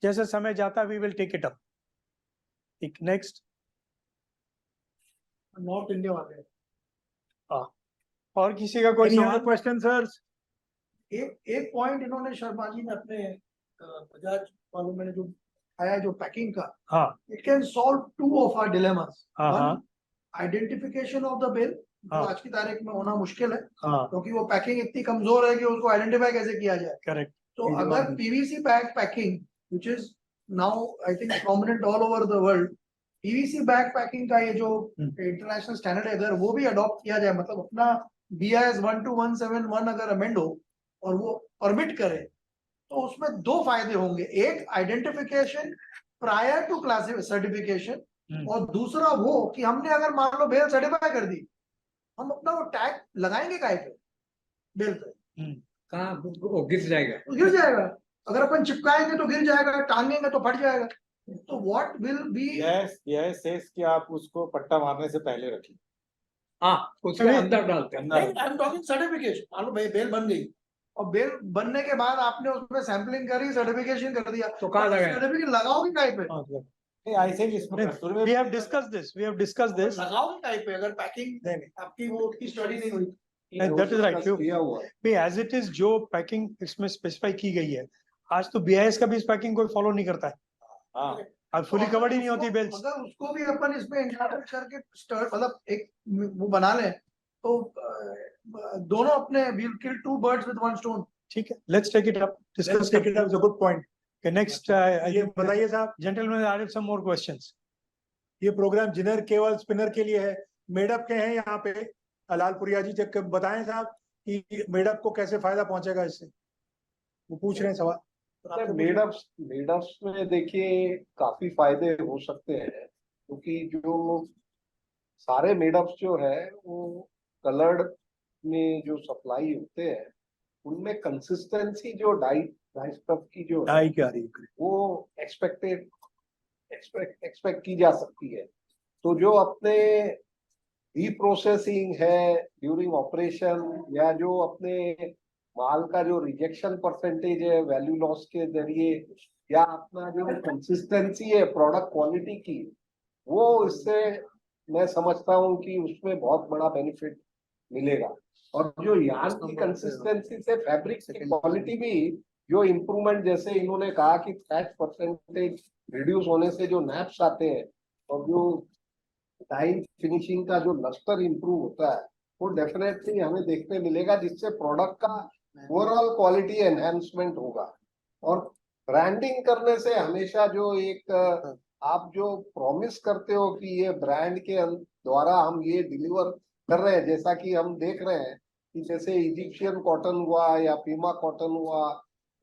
जैसे समय जाता we will take it up. ठीक, नेक्स्ट। नॉर्थ इंडिया वाले। और किसी का कोई सवाल? Question sir? एक पॉइंट इन्होंने शर्मा जी ने अपने बजाज वालों में जो आया जो पैकिंग का, हाँ it can solve 2 of our dilemmas. हाँ हाँ One, identification of the bill हाँ। आज की तारीख में होना मुश्किल है हाँ क्योंकि वो पैकिंग इतनी कमजोर है कि उसको आइडेंटिफाई कैसे किया जाए। करेक्ट। तो अगर PVC bag packing which is now I think prominent all over the world, PVC bag packing का ये जो इंटरनेशनल स्टैंडर्ड है अगर वो भी अडॉप्ट किया जाए, मतलब अपना BIS 12171 अगर अमेंड हो और वो परमिट करे तो उसमें 2 फायदे होंगे। एक, identification prior to class certification, और दूसरा वो कि हमने अगर मान लो बेल सर्टिफाई कर दी, हम अपना वो टैग लगाएंगे काहे पे बेल पे? कहाँ वो गिर जाएगा? गिर जाएगा। अगर अपन चिपकाएंगे तो गिर जाएगा, टांगेंगे तो फट जाएगा। तो व्हाट विल बी, यह सेस कि आप उसको पट्टा मारने से पहले रखिए। हाँ, उसके अंदर डालते हैं। I am talking certification. मान लो बेल बन गई और बेल बनने के बाद आपने उसमें सैंपलिंग करी, सर्टिफिकेशन कर दिया, तो कहाँ लगाएं? सर्टिफिकेट लगाओगे काहे पे? आई थिंक इसमें वी हैव डिस्कस्ड दिस लगाओगे काहे पे अगर पैकिंग आपकी वो की स्टडी नहीं हुई? That is right. भी एज इट इज जो पैकिंग इसमें स्पेसिफाई की गई है, आज तो BIS का भी इस पैकिंग कोई फॉलो नहीं करता है। हाँ, अब फुली कवर्ड ही नहीं होती बेल्स। अगर उसको भी अपन इसमें इंटरप्रेट करके मतलब एक वो बना लें तो दोनों अपने will kill 2 birds with 1 stone. ठीक है, let's take it up, discuss Take it up, it's a good point. Next. ये बताइए साहब, gentleman added some more questions. ये प्रोग्राम जिनर केवल स्पिनर के लिए है, मेडअप के हैं यहाँ पे लालपुरिया जी, जब बताएं साहब कि मेडअप को कैसे फायदा पहुंचेगा इससे, वो पूछ रहे हैं सवाल। मेडअप्स में देखिए काफी फायदे हो सकते हैं क्योंकि जो सारे मेडअप्स जो है वो कलर्ड में जो सप्लाई होते हैं उनमें कंसिस्टेंसी जो डाइट डाई स्टफ की जो है, डाई की आ रही है। वो एक्सपेक्ट की जा सकती है। तो जो अपने रीप्रोसेसिंग है ड्यूरिंग ऑपरेशन, या जो अपने माल का जो रिजेक्शन परसेंटेज है वैल्यू लॉस के जरिए, या अपना जो कंसिस्टेंसी है प्रोडक्ट क्वालिटी की, वो इससे मैं समझता हूँ कि उसमें बहुत बड़ा बेनिफिट मिलेगा। और जो यार्न की कंसिस्टेंसी से फैब्रिक की क्वालिटी भी जो इम्प्रूवमेंट, जैसे इन्होंने कहा कि थ्रेश परसेंटेज रिड्यूस होने से जो नैप्स आते हैं और जो टाइम फिनिशिंग का जो लस्टर इंप्रूव होता है, वो डेफिनेटली हमें देखने मिलेगा, जिससे प्रोडक्ट का ओवरऑल क्वालिटी एनहेंसमेंट होगा। और ब्रांडिंग करने से हमेशा जो एक आप जो प्रॉमिस करते हो कि ये ब्रांड के द्वारा हम ये डिलीवर कर रहे हैं, जैसा कि हम देख रहे हैं कि जैसे इजिप्शियन कॉटन हुआ या पीमा कॉटन हुआ,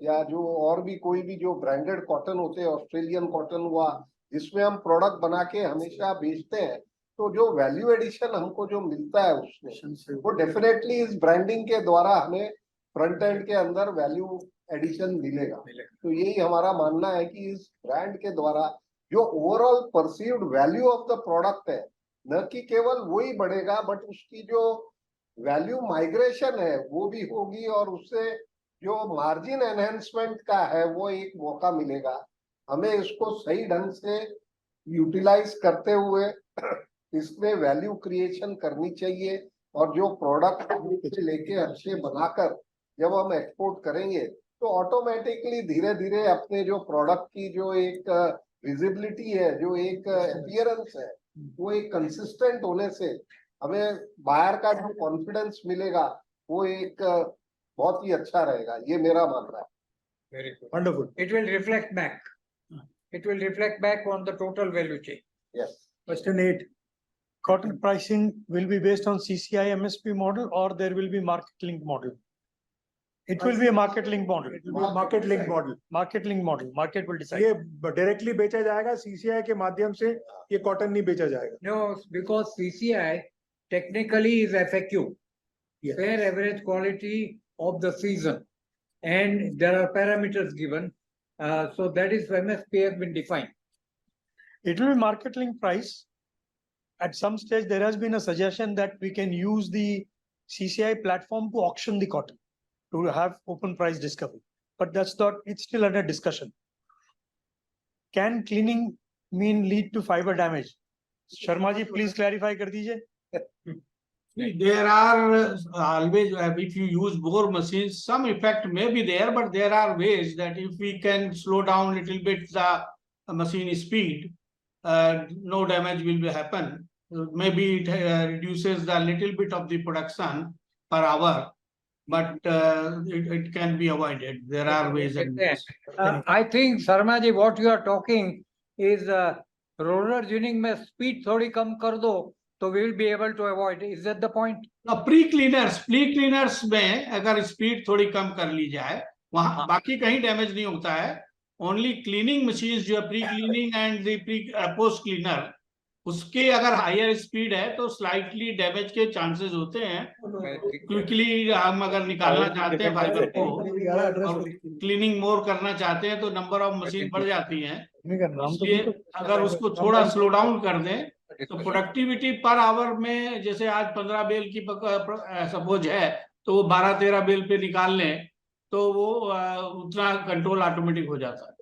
या जो और भी कोई भी जो ब्रांडेड कॉटन होते हैं, ऑस्ट्रेलियन कॉटन हुआ, जिसमें हम प्रोडक्ट बना के हमेशा बेचते हैं, तो जो वैल्यू एडिशन हमको जो मिलता है उसमें, वो डेफिनेटली इस ब्रांडिंग के द्वारा हमें फ्रंट एंड के अंदर वैल्यू एडिशन मिलेगा। तो यही हमारा मानना है कि इस ब्रांड के द्वारा जो overall perceived value of the product है, न कि केवल वही बढ़ेगा, बट उसकी जो वैल्यू माइग्रेशन है वो भी होगी, और उससे जो मार्जिन एनहेंसमेंट का है वो एक मौका मिलेगा। हमें इसको सही ढंग से यूटिलाइज करते हुए इसमें वैल्यू क्रिएशन करनी चाहिए, और जो प्रोडक्ट लेके अच्छे बनाकर जब हम एक्सपोर्ट करेंगे, तो ऑटोमेटिकली धीरे धीरे अपने जो प्रोडक्ट की जो एक विजिबिलिटी है, जो एक अपीयरेंस है, वो एक कंसिस्टेंट होने से हमें बाहर का जो कॉन्फिडेंस मिलेगा, वो एक बहुत ही अच्छा रहेगा। ये मेरा मानना है। Very good. Wonderful. It will reflect back. It will reflect back on the total value chain. Yes. Question 8. Cotton pricing will be based on CCI MSP model or there will be market link model? It will be a market link model. It will be a market link model. Market link model. Market will decide. ये directly बेचा जाएगा, CCI के माध्यम से ये cotton नहीं बेचा जाएगा। No, because CCI technically is FAQ, Yes. fair average quality of the season, and there are parameters given. So that is MSP has been defined. It will be market link price. At some stage, there has been a suggestion that we can use the CCI platform to auction the cotton, to have open price discovery. But that's not, it's still under discussion. Can cleaning mean lead to fiber damage? Sharma ji, please clarify kar dijiye. There are always, if you use more machines, some effect may be there, but there are ways that if we can slow down little bit the machine speed, no damage will happen. Maybe it reduces the little bit of the production per hour, but it can be avoided. There are ways and means. I think Sharma ji, what you are talking is roller ginning में speed थोड़ी कम कर दो, तो we will be able to avoid. Is that the point? Pre cleaners में अगर speed थोड़ी कम कर ली जाए, वहां बाकी कहीं डैमेज नहीं होता है। ओनली क्लीनिंग मशीन जो है, pre cleaning and the post cleaner, उसके अगर हायर स्पीड है तो स्लाइटली डैमेज के चांसेस होते हैं। क्विकली हम अगर निकालना चाहते हैं फाइबर को और क्लीनिंग मोर करना चाहते हैं, तो नंबर ऑफ मशीन बढ़ जाती है। इसलिए अगर उसको थोड़ा स्लो डाउन कर दें तो प्रोडक्टिविटी पर आवर में, जैसे आज 15 बेल की सपोज है, तो वो 12-13 बेल पे निकाल लें, तो वो उतना कंट्रोल ऑटोमेटिक हो जाता है।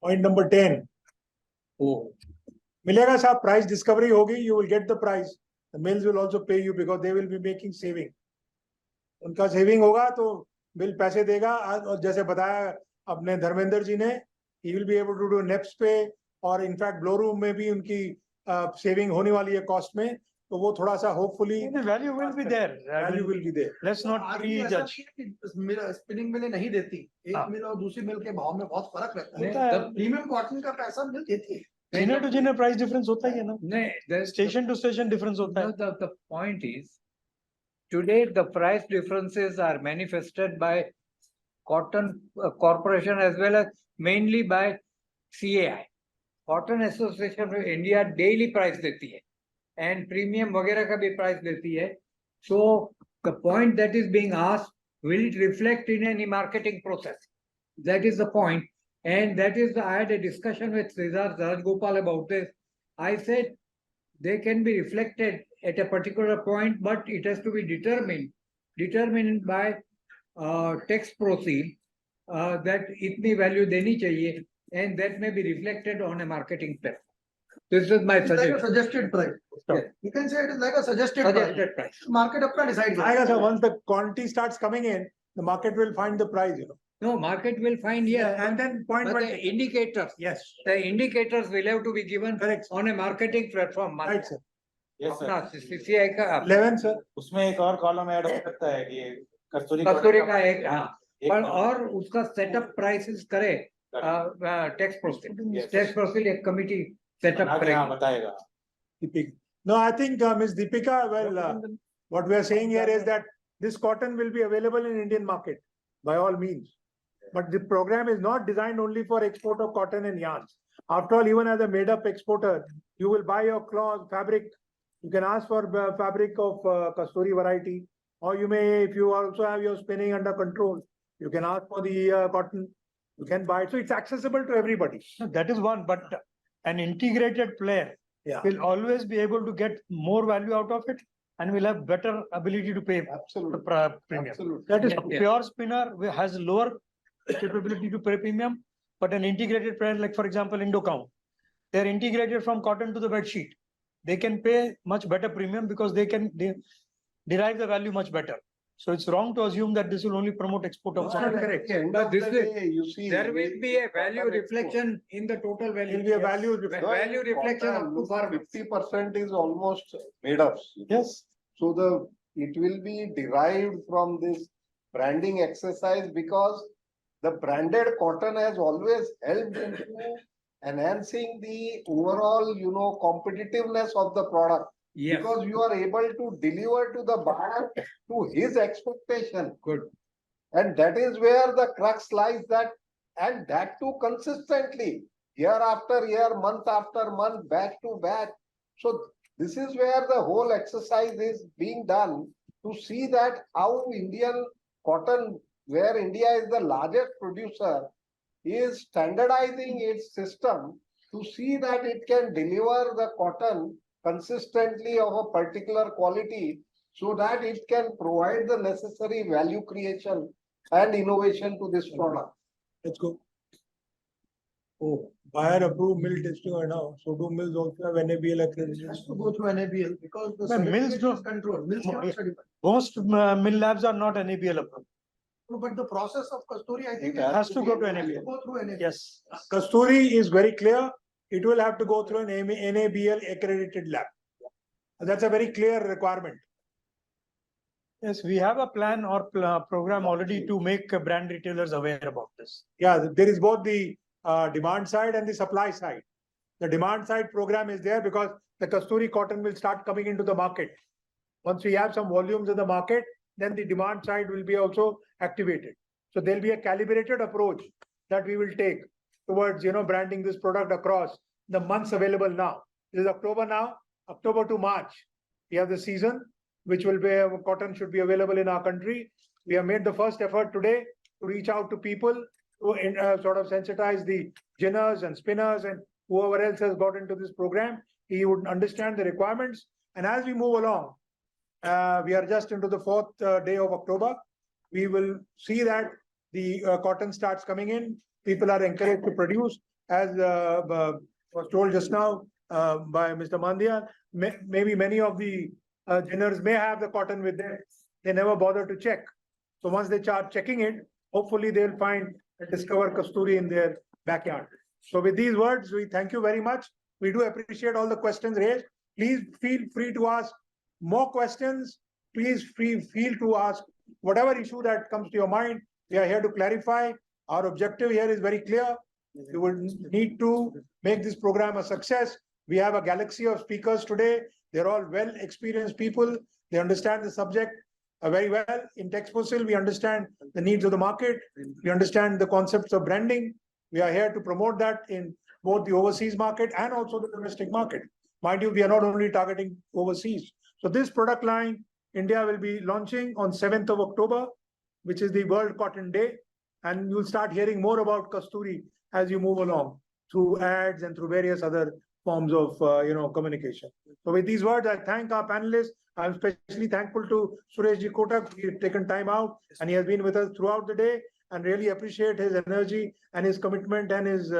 पॉइंट नंबर 10 मिलेगा साहब, प्राइस डिस्कवरी होगी, you will get the price, the mills will also pay you because they will be making saving. उनका सेविंग होगा तो मिल पैसे देगा। और जैसे बताया अपने धर्मेंद्र जी ने, he will be able to do neps पे, और इनफैक्ट ब्लो रूम में भी उनकी सेविंग होने वाली है कॉस्ट में, तो वो थोड़ा सा hopefully Value will be there. Value will be there. Let's not prejudge. Spinning मिलें नहीं देती, एक हाँ। मिल और दूसरी मिल के भाव में बहुत फर्क रहता होता है। है। प्रीमियम कॉटन का पैसा मिल देती है। Jinner to jinner price difference होता ही है ना। No, there's Station to station difference होता है। no, the point is, today the price differences are manifested by cotton corporation as well as mainly by CAI. Cotton Association of India daily price देती है and premium वगैरह का भी price देती है. So the point that is being asked, will it reflect in any marketing process? That is the point. And that is, I had a discussion with Sridhar Rajgopal about this. I said they can be reflected at a particular point, but it has to be determined by tax proceed that itni value deni chahiye, and that may be reflected on a marketing platform. This is my It's like a suggestion. suggested price. Sure. Yeah. You can say it is like a suggested price. Suggested price. Market अपना decide आएगा करेगा. sir, once the quantity starts coming in, the market will find the price, you know. No, market will find, yes, And then point but one. the indicators, Yes, the indicators will have to be given correct, on a marketing platform. right sir. Yes, sir. अपना CCI का 11 sir. उसमें एक और column add हो सकता है कि कस्तूरी कस्तूरी का एक, हाँ, एक पर column- और उसका सेटअप प्राइसेस करे tax proceed, Yes. Tax proceed एक कमिटी सेटअप बना के करेगी. हाँ बताएगा. Deepika. No, I think Ms. Deepika, well, what we are saying here is that this cotton will be available in Indian market by all means. But the program is not designed only for export of cotton and yarns. After all, even as a made up exporter, you will buy your cloth, fabric. You can ask for fabric of Kasturi variety, or you may, if you also have your spinning under control, you can ask for the cotton. You can buy it. So it's accessible to everybody. No, that is one, but an integrated player Yeah. will always be able to get more value out of it and will have better ability to pay the Absolutely, premium. absolutely. That is, Yeah. pure spinner has lower capability to pay premium, but an integrated player, like for example, Indocount, they're integrated from cotton to the bed sheet. They can pay much better premium because they derive the value much better. So it's wrong to assume that this will only promote export of That's cotton. not correct. End But of this the will- day, you see. There will be a value cotton reflection in the total value. There will be a value Va- reflection. Value reflection up to farmers. 50% is almost made up. Yes. So it will be derived from this branding exercise because the branded cotton has always helped into enhancing the overall, competitiveness of the product. Yes, Because you are able to deliver to the buyer to his expectation. good. And that is where the crux lies, that, and that too consistently, year after year, month after month, batch to batch. So this is where the whole exercise is being done to see that how Indian cotton, where India is the largest producer, is standardizing its system to see that it can deliver the cotton consistently of a particular quality so that it can provide the necessary value creation and innovation to this product. Let's go. Oh, buyer approved mill testing right now. So do mills also have NABL It accreditation? has to go through NABL because the But mills certificate don't- is control. Mills cannot certify. Most mill labs are not NABL approved. No, but the process of Kasturi, I think. It Has to go to Go NABL. through NABL. Yes. Kasturi is very clear. It will have to go through an NABL accredited lab. That's a very clear requirement. Yes, we have a plan or program already to make brand retailers aware about this. Yeah, there is both the demand side and the supply side. The demand side program is there because the Kasturi cotton will start coming into the market. Once we have some volumes in the market, then the demand side will be also activated. So there'll be a calibrated approach that we will take towards, branding this product across the months available now. This is October now, October to March. We have the season, which will be, cotton should be available in our country. We have made the first effort today to reach out to people to sort of sensitize the ginners and spinners and whoever else has got into this program. He would understand the requirements. And as we move along, we are just into the 4th day of October. We will see that the cotton starts coming in. People are encouraged to produce, as was told just now by Mr. Mandya. Maybe many of the ginners may have the cotton with them. They never bother to check. So once they start checking it, hopefully they'll find and discover Kasturi in their backyard. So with these words, we thank you very much. We do appreciate all the questions raised. Please feel free to ask more questions. Please feel to ask whatever issue that comes to your mind. We are here to clarify. Our objective here is very clear. We will need to make this program a success. We have a galaxy of speakers today. They're all well experienced people. They understand the subject very well. In Texposil, we understand the needs of the market. We understand the concepts of branding. We are here to promote that in both the overseas market and also the domestic market. Mind you, we are not only targeting overseas. So this product line, India will be launching on 7th of October. which is the World Cotton Day, and you'll start hearing more about Kasturi as you move along through ads and through various other forms of communication. So with these words, I thank our panelists. I'm especially thankful to Suresh Ji Kotak. He's taken time out and he has been with us throughout the day, and really appreciate his energy and his commitment and his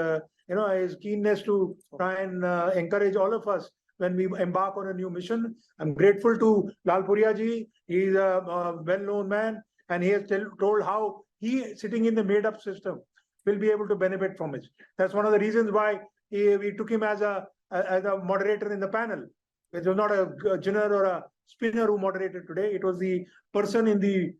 his keenness to try and encourage all of us when we embark on a new mission. I'm grateful to Lalpuria Ji. He's a well-known man, and he has told how he, sitting in the made-up system, will be able to benefit from it. That's one of the reasons why we took him as a moderator in the panel. It was not a Jinner or a spinner who moderated today. It was the person in the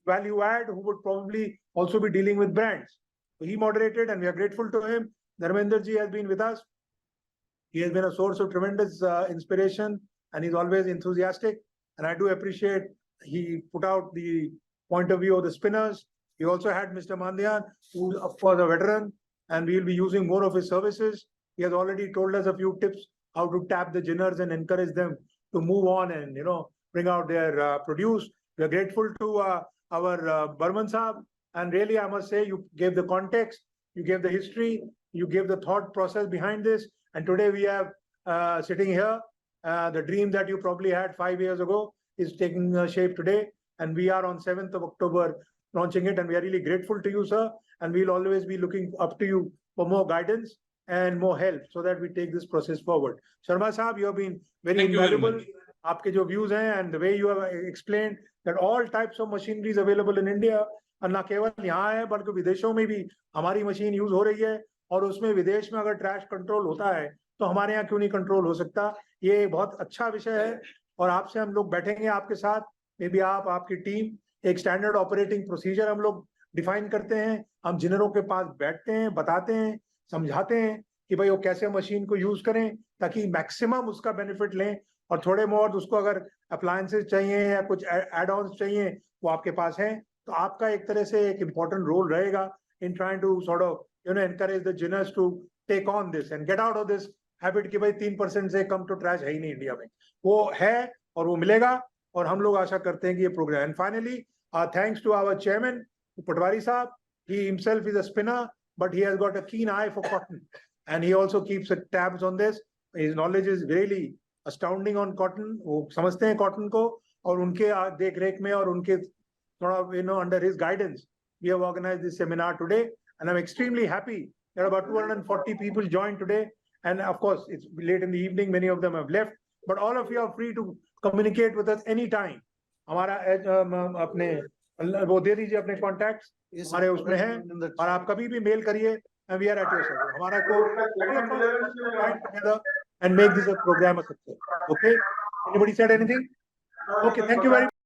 value add who would probably also be dealing with brands. So he moderated, and we are grateful to him. Dharmender Ji has been with us. He has been a source of tremendous inspiration, and he's always enthusiastic. And I do appreciate he put out the point of view of the spinners. We also had Mr. Mandyan, who is of course a veteran, and we will be using more of his services. He has already told us a few tips how to tap the Jinners and encourage them to move on and bring out their produce. We are grateful to our Burman Saab, and really I must say you gave the context, you gave the history, you gave the thought process behind this, and today we have sitting here, the dream that you probably had 5 years ago is taking shape today, and we are on 7th of October launching it, and we are really grateful to you, sir, and we'll always be looking up to you for more guidance and more help so that we take this process forward. Sharma Saab, you have been very invaluable. आपके जो views हैं and the way you have explained that all types of machinery is available in India, और ना केवल यहाँ है बल्कि विदेशों में भी हमारी मशीन यूज हो रही है, और उसमें विदेश में अगर ट्रैश कंट्रोल होता है तो हमारे यहाँ क्यों नहीं कंट्रोल हो सकता। ये बहुत अच्छा विषय है, और आपसे हम लोग बैठेंगे आपके साथ, मे बी आपकी टीम, एक स्टैंडर्ड ऑपरेटिंग प्रोसीजर हम लोग डिफाइन करते हैं, हम जिनरों के पास बैठते हैं, बताते हैं, समझाते हैं कि भाई वो कैसे मशीन को यूज करें ताकि मैक्सिमम उसका बेनिफिट लें, और थोड़े बहुत उसको अगर अप्लायंसेस चाहिए या कुछ एड ऑन्स चाहिए वो आपके पास हैं, तो आपका एक तरह से एक इम्पोर्टेंट रोल रहेगा in trying to sort of encourage the Jinners to take on this and get out of this habit कि भाई 3% से कम तो ट्रैश है ही नहीं इंडिया में, वो है और वो मिलेगा, और हम लोग आशा करते हैं कि ये program. And finally thanks to our chairman Patwari Saab. He himself is a spinner, but he has got a keen eye for cotton, and he also keeps tabs on this. His knowledge is really astounding on cotton. वो समझते हैं cotton को, और उनके देख रेख में और उनके थोड़ा under his guidance we have organized this seminar today, and I'm extremely happy that about 240 people joined today. And of course it's late in the evening, many of them have left, but all of you are free to communicate with us anytime. हमारा अपने वो दे दीजिए अपने contacts हमारे उसमें हैं, और आप कभी भी मेल करिए, we are at your service. हमारा को together and make this a program a success. Okay, anybody said anything? Okay, thank you very much.